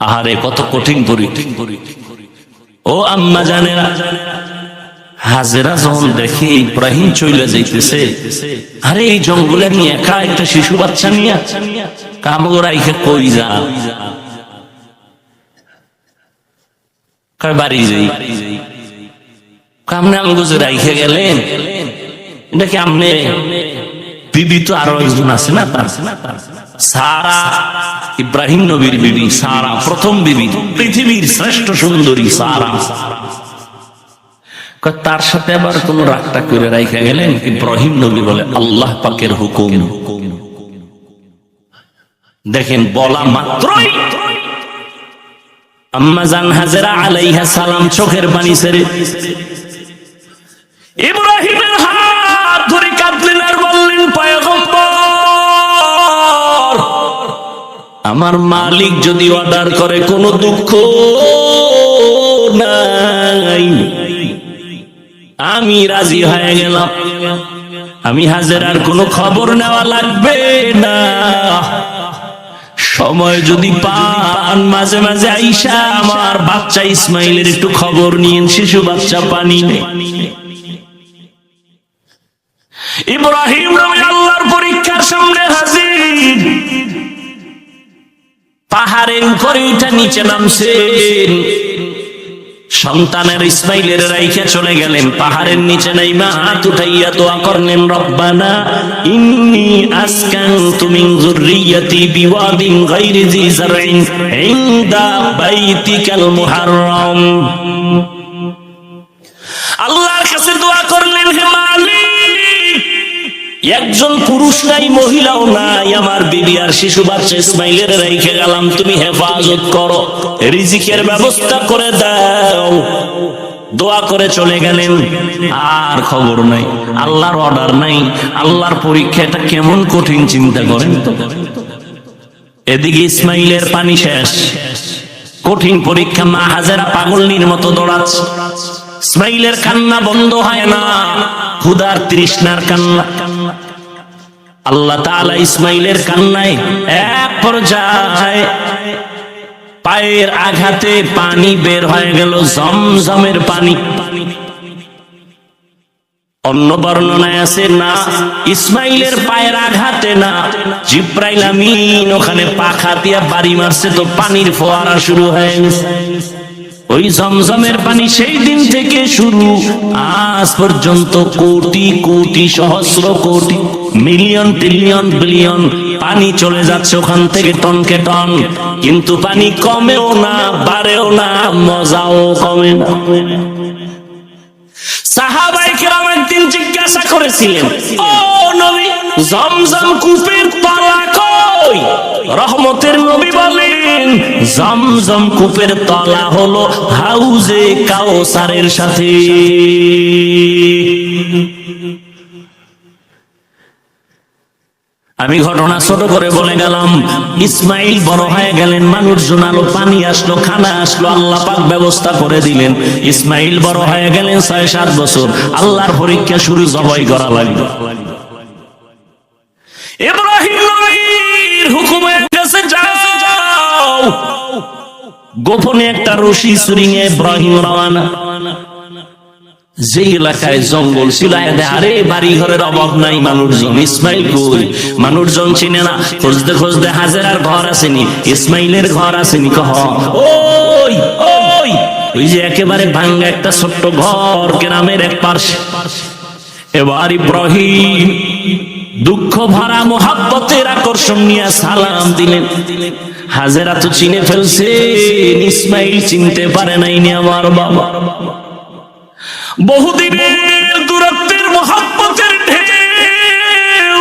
আহারে কত কঠিন পরিস্থিতি। ও আম্মা জানেরা, হাজেরা যখন দেখে ইব্রাহিম চলে যাইতেছে, আরে এই জঙ্গলে নিয়ে একা একটা শিশু বাচ্চা নিয়ে কামড়াইকে কই যা? বাড়ি যাই। কামনে আমগুজে রাইখে গেলেন, এটা কি আমনে? বিবি তো আরো একজন আছে না, তার সারা, ইব্রাহিম নবীর বিবি সারা, প্রথম বিবি, পৃথিবীর শ্রেষ্ঠ সুন্দরী সারা। তার সাথে আবার কোন রাগটা করে রাইখা গেলেন? ইব্রাহিম নবী বলে আল্লাহ পাকের হুকুম। দেখেন, বলা মাত্রই আম্মা জান হাজেরা আলাইহা সালাম চোখের পানি ছেড়ে ইব্রাহিমের হাত ধরে কাঁদলেন আর বললেন, পয়গম্বর, আমার মালিক যদি অর্ডার করে কোনো দুঃখ নাই, আমি রাজি হয়ে গেলাম। আমি হাজেরার কোনো খবর নেওয়া লাগবে না। সময় যদি পান মাঝে মাঝে আইসা আমার বাচ্চা ইসমাইলের একটু খবর নিয়েন, শিশু বাচ্চা পানি নেই। ইব্রাহিম নবী আল্লাহর পরীক্ষার সামনে হাজির। পাহাড়ের উপরে উঠে নিচে নামছেন। সন্তানের ইসমাইলের রাইখা চলে গেলেন, পাহাড়ের নিচে নাইমা হাত উঠাইয়া দোয়া করলেন, রব্বানা ইন্নী আসকানতু মিন যুররিয়্যাতি বিওয়াদিন গায়রি যি যারইন ইনদা বাইতিকাল মুহাররম। আল্লাহর কাছে দোয়া করলেন, হে মালিক, একজন পুরুষ নাই, মহিলাও নাই, আমার বিবি আর শিশু বাচ্চা ইসমাইলের রেখে গেলাম, তুমি হেফাজত করো, রিজিকের ব্যবস্থা করে দাও। দোয়া করে চলে গেলেন, আর খবর নাই, আল্লাহর অর্ডার নাই। আল্লাহর পরীক্ষা, এটা কেমন কঠিন চিন্তা করেন তো। এদিকে ইসমাইলের পানি শেষ, কঠিন পরীক্ষা। মা হাজেরা পাগলনির মতো দৌড়াচ্ছে, ইসমাইলের কান্না বন্ধ হয় না, ক্ষুধার তৃষ্ণার কান্না। আল্লাহ তাআলা ইসমাইলের কান্নায় এক পর্যায়ে পায়ের আঘাতে পানি বের হয়ে গেল, জমজমের পানি। অন্য বর্ণনায় আছে না, ইসমাইলের পায়ের আঘাতে না, জিব্রাইল আমিন ওখানে পাখা দিয়া বাড়ি মারছে, তো পানির ফোয়ারা শুরু হয়ে গেছে। ওই জমজমের পানি সেই দিন থেকে শুরু, আজ পর্যন্ত কোটি কোটি, সহস্র কোটি, মিলিয়ন, ট্রিলিয়ন, বিলিয়ন পানি চলে যাচ্ছে ওখান থেকে টনকে টন, কিন্তু পানি কমেও না, বাড়েও না, মজাও কমে না। সাহাবায়ে কেরাম একদিন জিজ্ঞাসা করেছিলেন, ও নবী, জমজম কূপের তলা কই? রহমতের নবী বলেন, জমজম কূপের তলা হলো হাউজে কাউসারের সাথে। আমি ঘটনা ছোট করে বলে গেলাম। ইসমাইল বড় হয়ে গেলেন, মানুষজন আলো, পানি আসলো, খানা আসলো, আল্লাহ পাক ব্যবস্থা করে দিলেন। ইসমাইল বড় হয়ে গেলেন 6-7 বছর। আল্লাহর পরীক্ষা শুরু, জবাই করা লাগলো। ইব্রাহিম নবীর হুকুমের কাছে যাও। গোপনে একটা রশি সুরিঙে ইব্রাহিম রওনা। যে এলাকায় জঙ্গল ছিল, আরে বাড়ি ঘরের অভাব নাই, মানুষজন। ইসমাইল কই? মানুষজন চিনে না। খুঁজতে খুঁজতে হাজেরার ঘর আসেনি, ইসমাইলের ঘর আসেনি। কহ ওই ওই ওই যে একেবারে ভাঙ্গা একটা ছোট্ট ঘর গ্রামের এক পাশে। এবার ইব্রাহিম দুঃখ ভরা মোহাব্বতের আকর্ষণ নিয়ে সালাম দিলেন। হাজেরা তো চিনে ফেলছে, ইসমাইল চিনতে পারে নাইনি আমার বাবা। বহুদিনের দূরত্বের মোহাব্বতের ঢেউ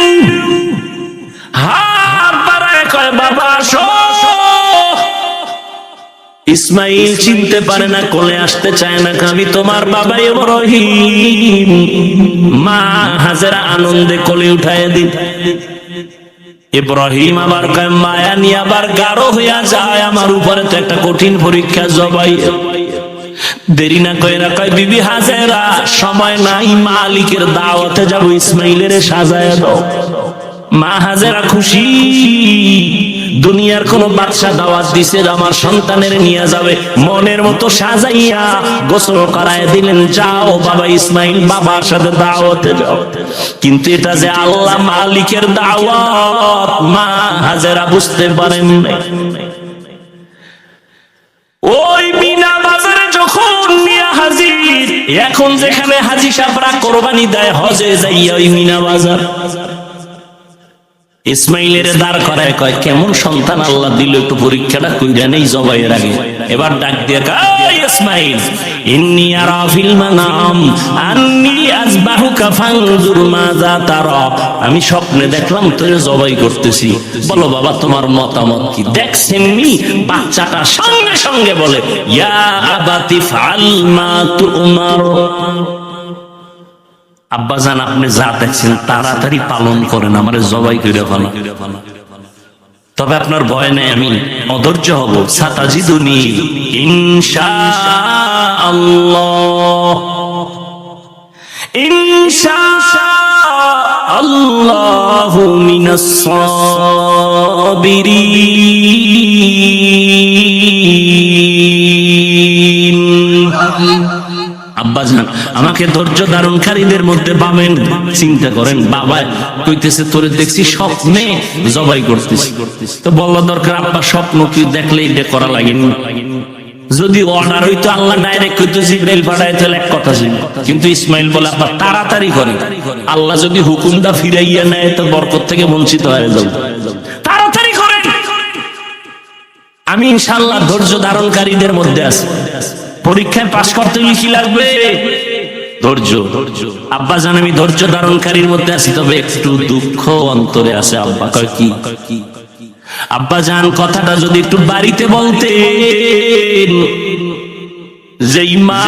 হাত বাড়ায় কয়, বাবা আসো। ইসমাইল চিনতে পারে না, কোলে আসতে চায় না। আমি তোমার বাবা ইব্রাহিম। মা হাজেরা আনন্দে কোলে উঠায় দিন। ইব্রাহিম আবার কয়, মায়া নিয়ে আবার গাঢ় হইয়া যায় আমার উপরে, তো একটা কঠিন পরীক্ষা, জবাই। দেরি না কইরা কয়, বিবি হাজেরা সময় নাই, মালিকের দাওয়াতে যাব, ইসমাইলের সাজায় দাও। মা হাজেরা খুশি, দুনিয়ার কোন বাদশা দাওয়াত দিছে আমার সন্তানের নিয়ে যাবে, মনের মতো সাজাইয়া গোসল করায় দিলেন। যাও বাবা ইসমাইল, বাবার সাথে দাওয়াতে যাও। কিন্তু এটা যে আল্লাহ মালিকের দাওয়াত, মা হাজেরা বুঝতে পারেন নাই। ওই মিনা বাজারে যখন নিয়া হাজির, এখন যেখানে হাজি সাহেবরা কোরবানি দেয় হজে যাইয়া, ওই মিনা বাজার ইসমাইলের দাঁড় করায় কয়, কেমন সন্তান আল্লাহ দিল, একটু পরীক্ষাটা কইরা নেই জবাইয়ের আগে। এবার ডাক দিয়ে কয়, ইসমাইল ইন্নী আরা ফিল মানাম আন্নী আযবাহুকা ফানজুর মাযা তারা। আমি স্বপ্নে দেখলাম তোরে জবাই করতেছি, বলো বাবা তোমার মতামত কি? দেখছেননি বাচ্চাটা সঙ্গে সঙ্গে বলে, ইয়া আবাতি ফাল মা তুমার। আব্বাজান আপনি যা দেখছেন তাড়াতাড়ি পালন করেন, আমারে জবাই করে ফেলা। তবে আপনার ভয় নেই, আমি অধৈর্য হব। সাতাজিদুনি ইনশাআল্লাহ, ইনশাআল্লাহু মিনাস সাবিরিন। আব্বাজান আমাকে ধৈর্য ধারণকারীদের মধ্যে পাবেন। চিন্তা করেন, বাবা কইতেছে তোরে দেখছি স্বপ্নে জবাই করতেছি, তো বলা দরকার আব্বা স্বপ্ন কি দেখলে এটা করা লাগেনি। যদি অর্ডার হইতো আল্লাহ ডাইরেক্ট কইতো জিবরাইল পাঠায় তাহলে এক কথা ছিল, কিন্তু ইসমাইল বলে আব্বা তাড়াতাড়ি করে, আল্লাহ যদি হুকুমটা ফিরাইয়া নেয় তো বরকত থেকে বঞ্চিত হয়ে যাব, তাড়াতাড়ি করেন। আমি ইনশাআল্লাহ ধৈর্য ধারণকারীদের মধ্যে আছি। পরীক্ষায় পাশ করতে কি লাগবে? ধৈর্য। আব্বা জান আমি ধৈর্য ধারণকারীর মধ্যে আছি, তবে একটু দুঃখ অন্তরে আছে। আব্বা কয় কি? আব্বা জান কথাটা যদি একটু বাড়িতে বলতেন, যেই মা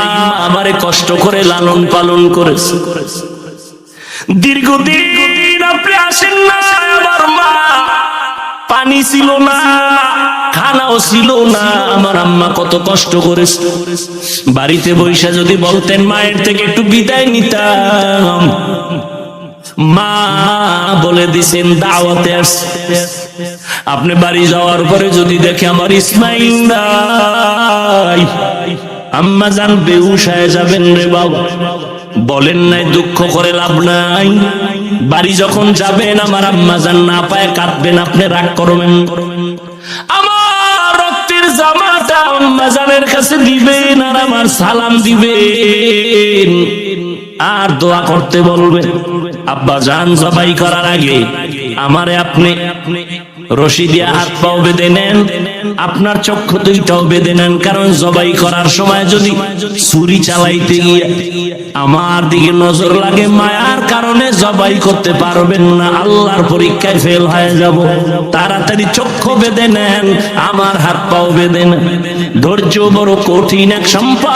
আমারে কষ্ট করে লালন পালন করেছে, দীর্ঘদিন আপনি আসেন না, আমার মা পানি ছিল না, খানাও ছিল না, আমার আম্মা কত কষ্ট করেছে। বাড়িতে বৈশা যদি বলতেন, মায়ের থেকে একটু বিদায় নিতাম। মা বলে দিছেন দাওয়াতে আসছে। আপনি বাড়ি যাওয়ার পরে যদি দেখে আমার ইসমাইল নাই, আম্মা জান বেহুশ হয়ে যাবেন রে বাবা। বলেন নাই দুঃখ করে লাভ নাই। বাড়ি যখন যাবেন আমার আম্মা জান না পায় কাঁদবেন, আপনি রাগ করবেন। আমার রক্তের জামাটা আম্মা জানের কাছে দিবেন আর আমার সালাম দিবেন আর দোয়া করতে বলবেন। আব্বা জান জবাই করার আগে আমারে আপনি রশি দিয়ে হাত পাও বেঁধে নেন, আপনার চক্ষু দুইটাও বেঁধে নেন, কারণ জবাই করার সময় যদি ছুরি চালাইতে গিয়ে আমার দিকে নজর লাগে, মায়ার কারণে জবাই করতে পারবেন না, আল্লাহর পরীক্ষায় ফেল হয়ে যাব। তাড়াতাড়ি চক্ষু বেঁধে নেন, আমার হাত পাও বেঁধে নেন। ধৈর্য বড় কঠিন এক সম্পদ।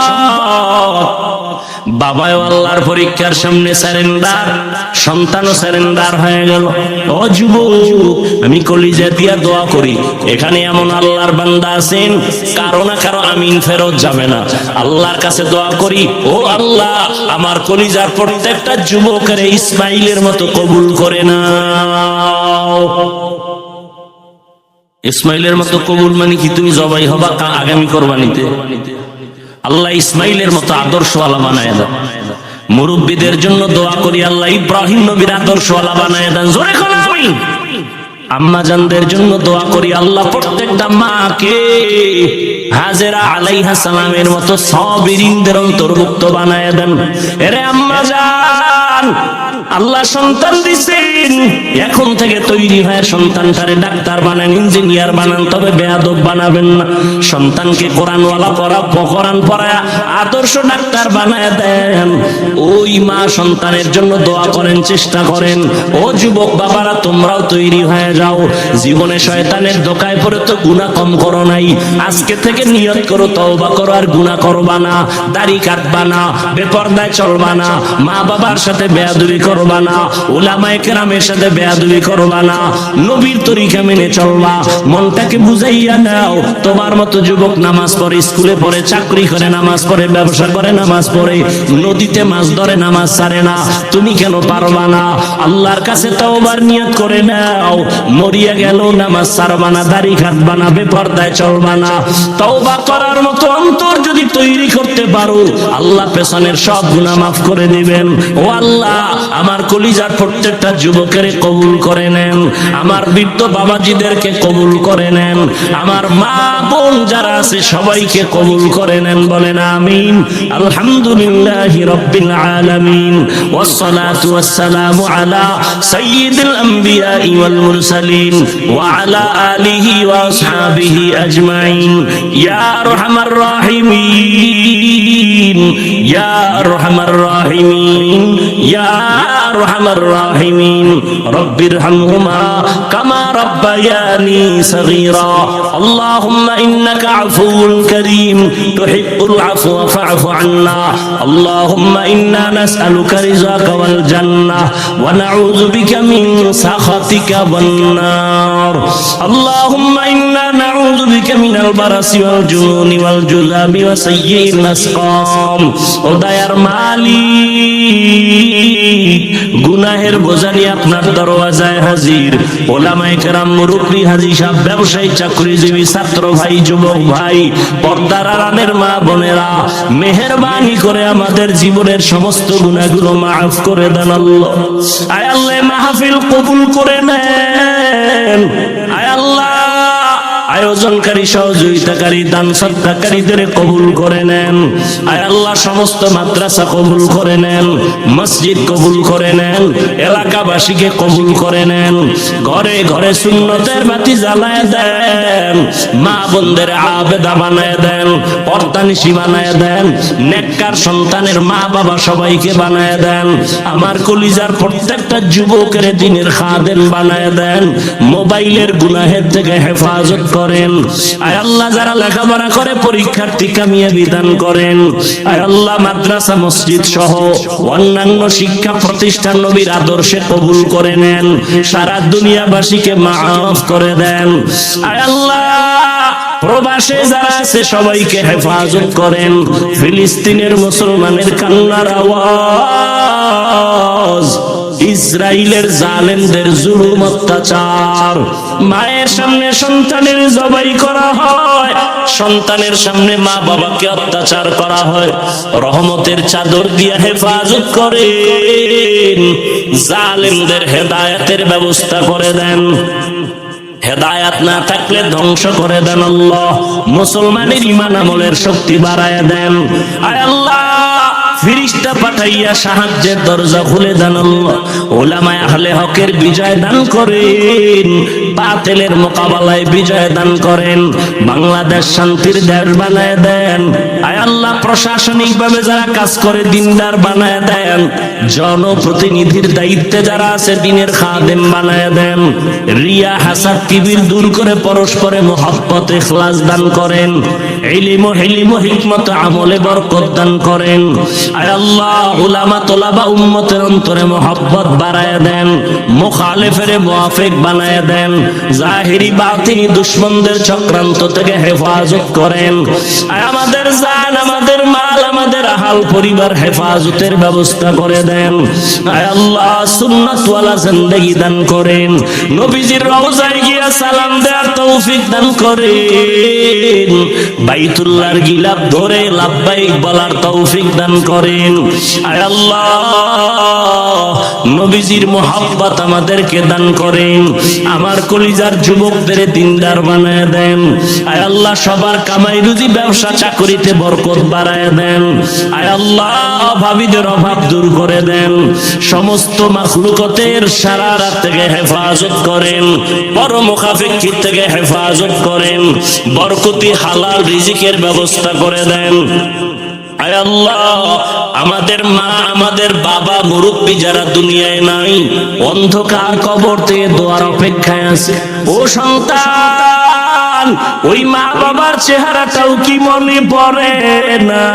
বাবাও আল্লাহর পরীক্ষার সামনে সারেন্ডার, সন্তানও সারেন্ডার হয়ে গেল। ও যুবক, আমি কলিজা দিয়া দোয়া করি, এখানে এমন আল্লাহর বান্দা আছেন কারো না কারো আমিন ফেরত যাবে না। আল্লাহর কাছে দোয়া করি, ও আল্লাহ আমার কলিজার প্রত্যেকটা যুবকের ইসমাইলের মতো কবুল করে নাও। ইসমাইলের মতো কবুল মানে কি? তুমি জবাই হবা আগামী কোরবানিতে। আল্লাহ ইসমাইলের মতো আদর্শওয়ালা বানায় দেন। মুরব্বীদের জন্য দোয়া করি, আল্লাহ ইব্রাহিম নবীর আদর্শওয়ালা বানায় দেন। জোরে কোন আমিন। আম্মা জানদের জন্য দোয়া করি, আল্লাহ প্রত্যেকটা মাকে হাজেরা আলাইহা সালামের মতো সাবিরিনদের অন্তর্ভুক্ত বানায় দেন। এরে আম্মা জান, আল্লাহ সন্তান দিছেন, এখন থেকে তৈরি হয় সন্তানটারে ডাক্তার বানান, ইঞ্জিনিয়ার বানান, তবে বেয়াদব বানাবেন না। সন্তানকে কোরআনওয়ালা কোরআন পড়ায় আদর্শ ডাক্তার বানায় দেন। ওই মা সন্তানের জন্য দোয়া করেন, চেষ্টা করেন। ও যুবক বাবারা, তোমরাও তৈরি হয়ে যাও। জীবনে শয়তানের ধোঁকায় পড়ে তো গুনাহ কম করো নাই, আজকে থেকে নিয়ত করো, তওবা করো, আর গুনাহ করবা না, দাড়ি কাটবা না, বেপরদায় চলবা না, মা বাবার সাথে বেয়াদবি করবা না, উলামায়ে কেরামের সাথে বেয়াদবি করবা না, নবীর তরিকা মেনে চলবা। মনটাকে বুঝাইয়া নাও। তোমার মতো যুবক নামাজ পড়ে, স্কুলে পড়ে, চাকরি করে নামাজ পড়ে, ব্যবসা করে নামাজ পড়ে, নদীতে মাছ ধরে নামাজ ছাড়ে না, তুমি কেন পারবা না? আল্লাহর কাছে তওবার নিয়ত করে নাও। মরিয়া গেল নামাজ ছাড়বা না, দাড়ি কাটবা না, বেপরদায় চলবা না। তওবা করার মতো অন্তর যদি তৈরি করতে পারো, আল্লাহ পেছনের সব গুনাহ মাফ করে দিবেন। ও আল্লাহ, আমার কলিজার প্রত্যেকটা যুবকের কবুল করে নেন, আমার বৃদ্ধ বাবাজিদেরকে কবুল করে নেন, আমার মা বোন যারা আছে সবাইকে কবুল করে নেন। বলেন আমিন। আলহামদুলিল্লাহি রাব্বিল আলামিন, ওয়াসসালাতু ওয়াসসালামু আলা সাইয়্যিদিল আমবিয়া ওয়াল মুরসালিন ওয়া আলা আলিহি ওয়া আসহাবিহি আজমাইন। ইয়া আরহামার রাহিমিন, ইয়া আরহামার রাহিমিন, ইয়া আরহামার রাহিমিন। রব্বিরহামহুমা কামা রাব্বায়ানি সগীরা। আল্লাহুম্মা ইন্নাকা আফুউন কারীম তুহিব্বুল আফওয়া ফা'ফু আন্না। আল্লাহুম্মা ইন্না নাসআলুকা রিযাকা ওয়াল জান্নাহ ওয়া নাউযু বিকা মিন সাখাতিকা ওয়ান নার। আল্লাহুম্মা ইন্না নাউযু বিকা মিনাল বারাসি ওয়াল জুনুনি ওয়াল জুযামি ওয়া সাইয়্যিল আসকাম। ও দয়ার মালিক, গুনাহের বোঝা নিয়ে আপনার দরওয়াজায় হাজির। ওলামায়ে কেরাম, মুরব্বি, হাজী সাহেব, ব্যবসায়ী, চাকরিজীবী, ছাত্র ভাই, যুবক ভাই, পর্দার আড়ালের মা বোনেরা, মেহেরবানি করে আমাদের জীবনের সমস্ত গুনাহগুলো মাফ করে দেন আল্লাহ। আয় আল্লাহ, মাহফিল কবুল করে নেন। আয় আল্লাহ, আয়োজনকারী, সহযোগিতাকারী, দান সদকাকারীদের কবুল করে নেন। আয় আল্লাহ, সমস্ত মাদ্রাসা কবুল করে নেন, মসজিদ কবুল করে নেন, এলাকাবাসীকে কবুল করে নেন। ঘরে ঘরে সুন্নতের বাতি জ্বালায় দেন, মা বোনদের আবেদা বানায় দেন, পর্দানিশী বানায় দেন, নেককার সন্তানের মা বাবা সবাইকে বানায় দেন। আমার কলিজার প্রত্যেকটা যুবকের দ্বীনের খাদেম বানায় দেন। মোবাইলের গুনাহের থেকে হেফাজত করেন। আয় আল্লাহ, যারা লেখাপড়া করে পরীক্ষার্থী কামিয়াবি দান করেন। আয় আল্লাহ, মাদ্রাসা, মসজিদ সহ অন্যান্য শিক্ষা প্রতিষ্ঠান নবীর আদর্শে কবুল করে নেন। সারা দুনিয়াবাসীকে মাফ করে দেন। আয় আল্লাহ, প্রবাসে যারা আছে সবাইকে হেফাজত করেন। ফিলিস্তিনের মুসলমানের কান্নার আওয়াজ, ইসরাইলের জালেমদের জুলুম অত্যাচার, মায়ের সামনে সন্তানের জবাই করা হয়, সন্তানের সামনে মা বাবাকে অত্যাচার করা হয়, রহমতের চাদর দিয়ে হেফাজত করেন। জালেমদের হেদায়েতের ব্যবস্থা করে দেন। হেদায়াত না থাকলে ধ্বংস করে দেন আল্লাহ। মুসলমানের ঈমান আমলের শক্তি বাড়ায় দেন। আয় আল্লাহ, ফেরেশতা পাঠাইয়া সাহায্যের দরজা খুলে দেন আল্লাহ। উলামায়ে আহলে হকের বিজয় দান করেন, বাতিলের মোকাবেলায় বিজয় দান করেন। বাংলাদেশ শান্তির দেশ বানায় দেন। আয় আল্লাহ, প্রশাসনিক ভাবে যারা কাজ করে দিনদার বানায় দেন। জনপ্রতিনিধির দায়িত্বে যারা আছে দ্বীনের খাদেম বানায় দেন। রিয়া, হাসাদ, কিবির দূর করে পরস্পরে মুহাব্বত, ইখলাস দান করেন। ইলম, হিলম, হিকমত, আমলে বরকত দান করেন। আয় আল্লাহ উলামা তোলাবা উম্মতের অন্তরে মোহাব্বত বাড়ায় দেন, মুখালিফের মুআফিক বানায় দেন, জাহিরি বাতিনি দুশমনদের চক্রান্ত থেকে হেফাজত করেন। আয় আমাদের জান, আমাদের মাল, আমাদের আহাল পরিবার হেফাজতের ব্যবস্থা করে দেন। আয় আল্লাহ সুন্নাত ওয়ালা জিন্দেগি দান করেন, নবীজির রওজায় গিয়া সালাম দেওয়ার তৌফিক দান করেন, বাইতুল্লাহর গিলাফ ধরে লাব্বাইক বলার তৌফিক দান করেন। আয় আল্লাহ নবীজির মুহাব্বত আমাদেরকে দান করেন, আমার কলিজার যুবকদের দিনদার বানায় দেন। আয় আল্লাহ সবার কামাই রুজি ব্যবসা চাকরিতে বরকত বাড়ায় দেন। আয় আল্লাহ অভাবীদের অভাব দূর করে দেন, সমস্ত মাখলুকতের শারারাত থেকে হেফাজত করেন, পরমুখাফিকির থেকে হেফাজত করেন, বরকতি হালাল রিজিকের ব্যবস্থা করে দেন। আয় আল্লাহ আমাদের মা, আমাদের বাবা, মুরব্বী যারা দুনিয়ায় নাই, অন্ধকার কবর থেকে দোয়ার অপেক্ষায় আছে, ও সন্তান ওই মা বাবার চেহারাটাও কি মনে পড়ে না?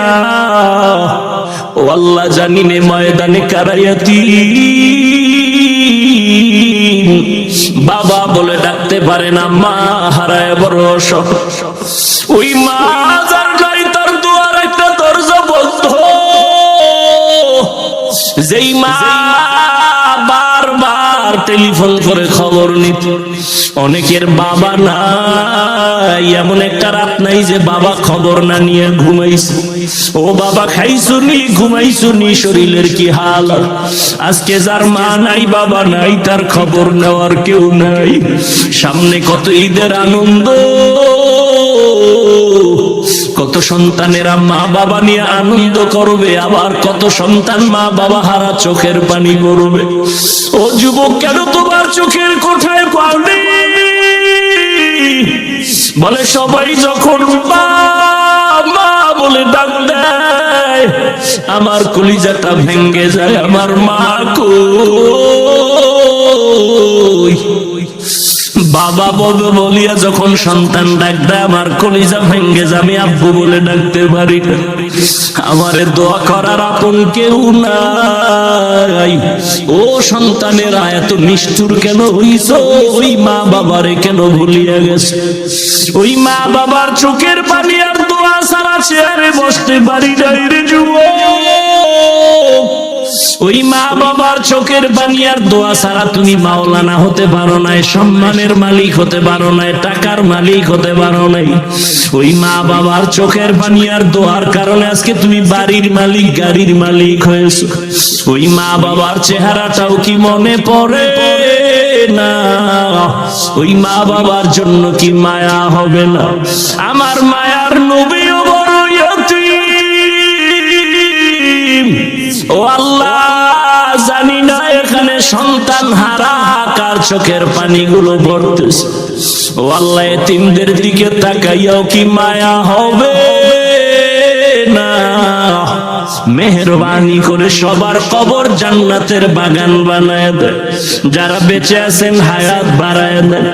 ও আল্লাহ জানি নে ময়দানে কারায়াতি বাবা বলে ডাকতে পারে না, মা হারায় বড় অসহ, ওই মা যার নাই তার দুয়ার একটা দরজা বন্ধ, যেই মা বারবার টেলিফোন করে খবর নিত। অনেকের বাবা নাই, এমন একটা রাত নাই যে বাবা খবর না নিয়ে ঘুমাইছে। ও বাবা খাইছো নি, ঘুমাইছো নি, শরীরের কি হাল? আজকে যার মা নাই বাবা নাই তার খবর নেওয়ার কেউ নাই। সামনে কত ঈদের আনন্দ, কত সন্তানেরা মা বাবা নিয়ে আনন্দ করবে, আবার কত সন্তান মা বাবা হারা চোখের পানি করবে। ও যুবক কেন তোমার চোখের কোঠায় পানি? বলে সবাই যখন মা মা বলে ডাক দেয় আমার কলিজাটা ভেঙে যায়, আমার মা কই? বাবা বলবে বলিয়া যখন সন্তান ডাক দেয় আমার কলিজা ভেঙে যাবে, আব্বু বলে ডাকতে পারি না। আমারে দোয়া করার আপন কেউ নাই। ও সন্তানেরা এত নিষ্ঠুর কেন হইছ? ওই মা বাবারে কেন ভুলিয়া গেছে? ওই মা বাবার চোখের পানি আর দোয়া ছাড়া চেয়ারে বসতে পারি নাই রে যুবক। ওই মা বাবার চোখের পানি আর দোয়া ছাড়া তুমি মাওলানা হতে পারো নাই, সম্মানের মালিক হতে পারো নাই, টাকার মালিক হতে পারো নাই। ওই মা বাবার চোখের পানি আর দোয়ার কারণে আজকে তুমি বাড়ির মালিক, গাড়ির মালিক হয়েছো। ওই মা বাবার চেহারাটাও কি মনে পড়ে না? ওই মা বাবার জন্য কি মায়া হবে না? আমার মায়ার নবীও বড় ইয়তীম। ও আল্লাহ জানি না এখানে সন্তান হারা কার চোখের পানিগুলো পড়তেছে। ও আল্লাহ এতিমদের দিকে তাকাইয়াও কি মায়া হবে না? মেহেরবানি করে সবার কবর জান্নাতের বাগান বানায় দেয়। যারা বেঁচে আছেন হায়াত বাড়ায় দেন।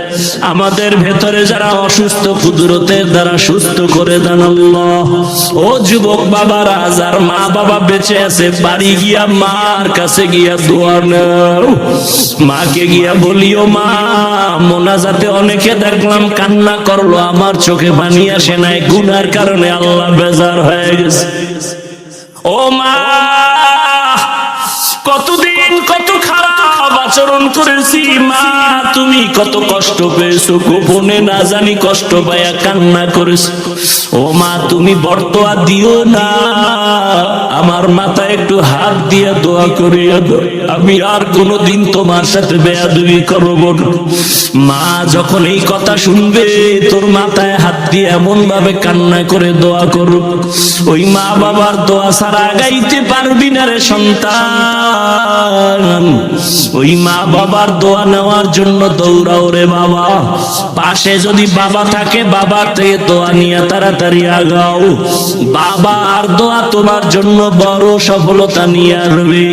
আমাদের ভেতরে যারা অসুস্থ কুদরতের দ্বারা সুস্থ করে দেন আল্লাহ। ও যুবক বাবারা, যার মা বাবা বেঁচে আছে বাড়ি গিয়া মার কাছে গিয়া দোয়া নাও। মাকে গিয়া বলিও মা, মোনাজাতে অনেকে দেখলাম কান্না করলো, আমার চোখে পানি আসে নাই, গুনার কারণে আল্লাহ বেজার হয়ে গেছে। ও মা, কতদিন কত খারাপ আচরণ করেছি মা, তুমি কত কষ্ট পেয়েছো, গোপনে না জানি কষ্ট পাইয়া কান্না করেছো। ও মা তুমি বর্তোয়া দিও না, আমার মাথায় একটু হাত দিয়ে দোয়া করিয়া দাও, আমি আর কোনোদিন তোমার সাথে বেয়াদবি করব না। মা যখন এই কথা শুনবে তোর মাথায় হাত দিয়ে এমন ভাবে কান্না করে দোয়া করো, ওই মা বাবার দোয়া ছাড়া আগাইতে পারবি না রে সন্তান। ওই মা বাবার দোয়া নেওয়ার জন্য দৌড়াও রে বাবা। পাশে যদি বাবা থাকে বাবা থেকে দোয়া নিয়ে তাড়াতাড়ি আগাও। বাবা আর দোয়া তোমার জন্য বড় সফলতা নিয়ে আসবে।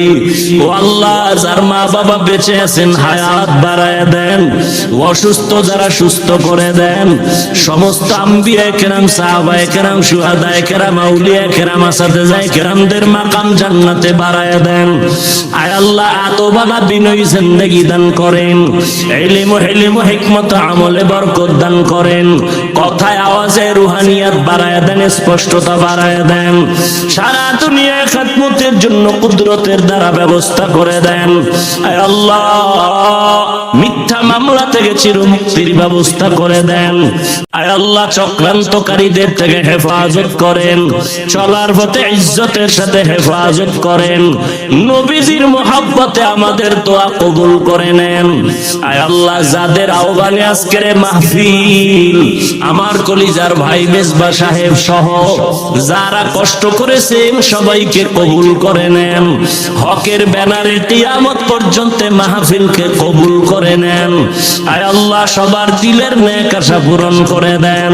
ও আল্লাহ, যার মা বাবা বেঁচে আছেন হায়াত বাড়ায় দেন, অসুস্থ যারা সুস্থ করে দেন, সমস্ত আম্বিয়ায়ে কেরাম, সাহাবায়ে কেরাম, শুহাদায়ে কেরাম, আউলিয়ায়ে কেরাম, আসাতেজায়ে কেরামদের মাকাম জান্নাতে বাড়ায়া দেন। আয় আল্লাহ আতবালা বিনয়ী জিন্দেগি দান করেন, ইলম ও হিকমত আমলে বরকত দান করেন, কথায় আওয়াজে রুহানিয়াত বাড়ায়া দেন, স্পষ্টতা বাড়ায়া দেন। সারা দুনিয়ায় খিদমতের জন্য কুদরতের দ্বারা ব্যবস্থা করে দেন। আয় আল্লাহ মিথ্যা মামলা থেকে চিরমুক্তির ব্যবস্থা করে দেন। আয় আল্লাহ চক্রান্তকারীদের থেকে হেফাজত করেন, চলার পথে ইজ্জতের সাথে হেফাজত করেন। নবীজির মোহাব্বতে আমাদের দোয়া কবুল করে নেন। আয় আল্লাহ যাদের আহ্বানে আজকের মাহফিল, আমার কলিজার ভাই মেজবা সাহেব সহ যারা কষ্ট করেছেন সবাইকে কবুল করে নেন। হকের ব্যানারে কিয়ামত পর্যন্ত মাহফিলকে কবুল করে নেন। আয় আল্লাহ সবার দিলের নেক আশা পূরণ করে দেন।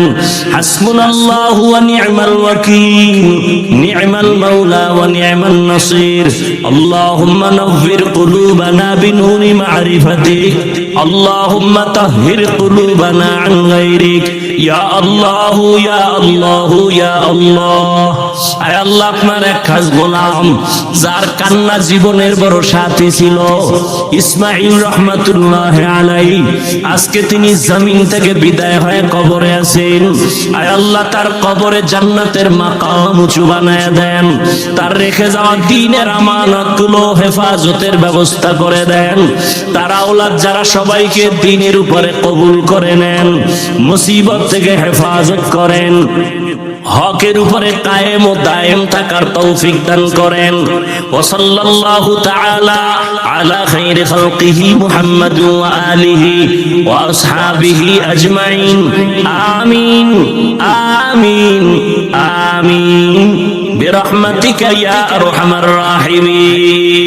হাসবুনাল্লাহু ওয়া নি'মাল ওয়াকিল, নি'মাল মাওলা ওয়া নি'মান নাসির। আল্লাহুম্মা নাవ్বির কুলুবানা বিনুরি মা'রিফাতিক, আল্লাহুম্মা তাহহির কুলুবানা আন গায়রিক, ইয়া আল্লাহু ইয়া আল্লাহু ইয়া আল্লাহ। আয় আল্লাহ আপনার এক খাস গোলাম যার কান্না জীবনের বড় সাথী ছিল, ইসমাঈল রহমাতুল্লাহ আলাইহি, আজকে তিনি জমিন থেকে বিদায় হয়ে কবরে আছেন। আয় আল্লাহ তার কবরে জান্নাতের মাকাম উঁচু বানায় দেন, তার রেখে যাওয়া দ্বীনের আমানতগুলো হেফাজতের ব্যবস্থা করে দেন। তার আওলাদ যারা সবাইকে দ্বীনের উপরে কবুল করে নেন, মুসিবত থেকে হেফাজত করেন, হকের উপরে কায়েম ও দায়েম থাকার তৌফিক দান করেন। ওয়া সাল্লাল্লাহু তাআলা আলা খাইরি খালকিহি মুহাম্মাদ ওয়া আলিহি ওয়া আসহাবিহি আজমাইন। আমিন আমিন আমিন বিরহমাতিকা ইয়া আরহামার রাহিমিন।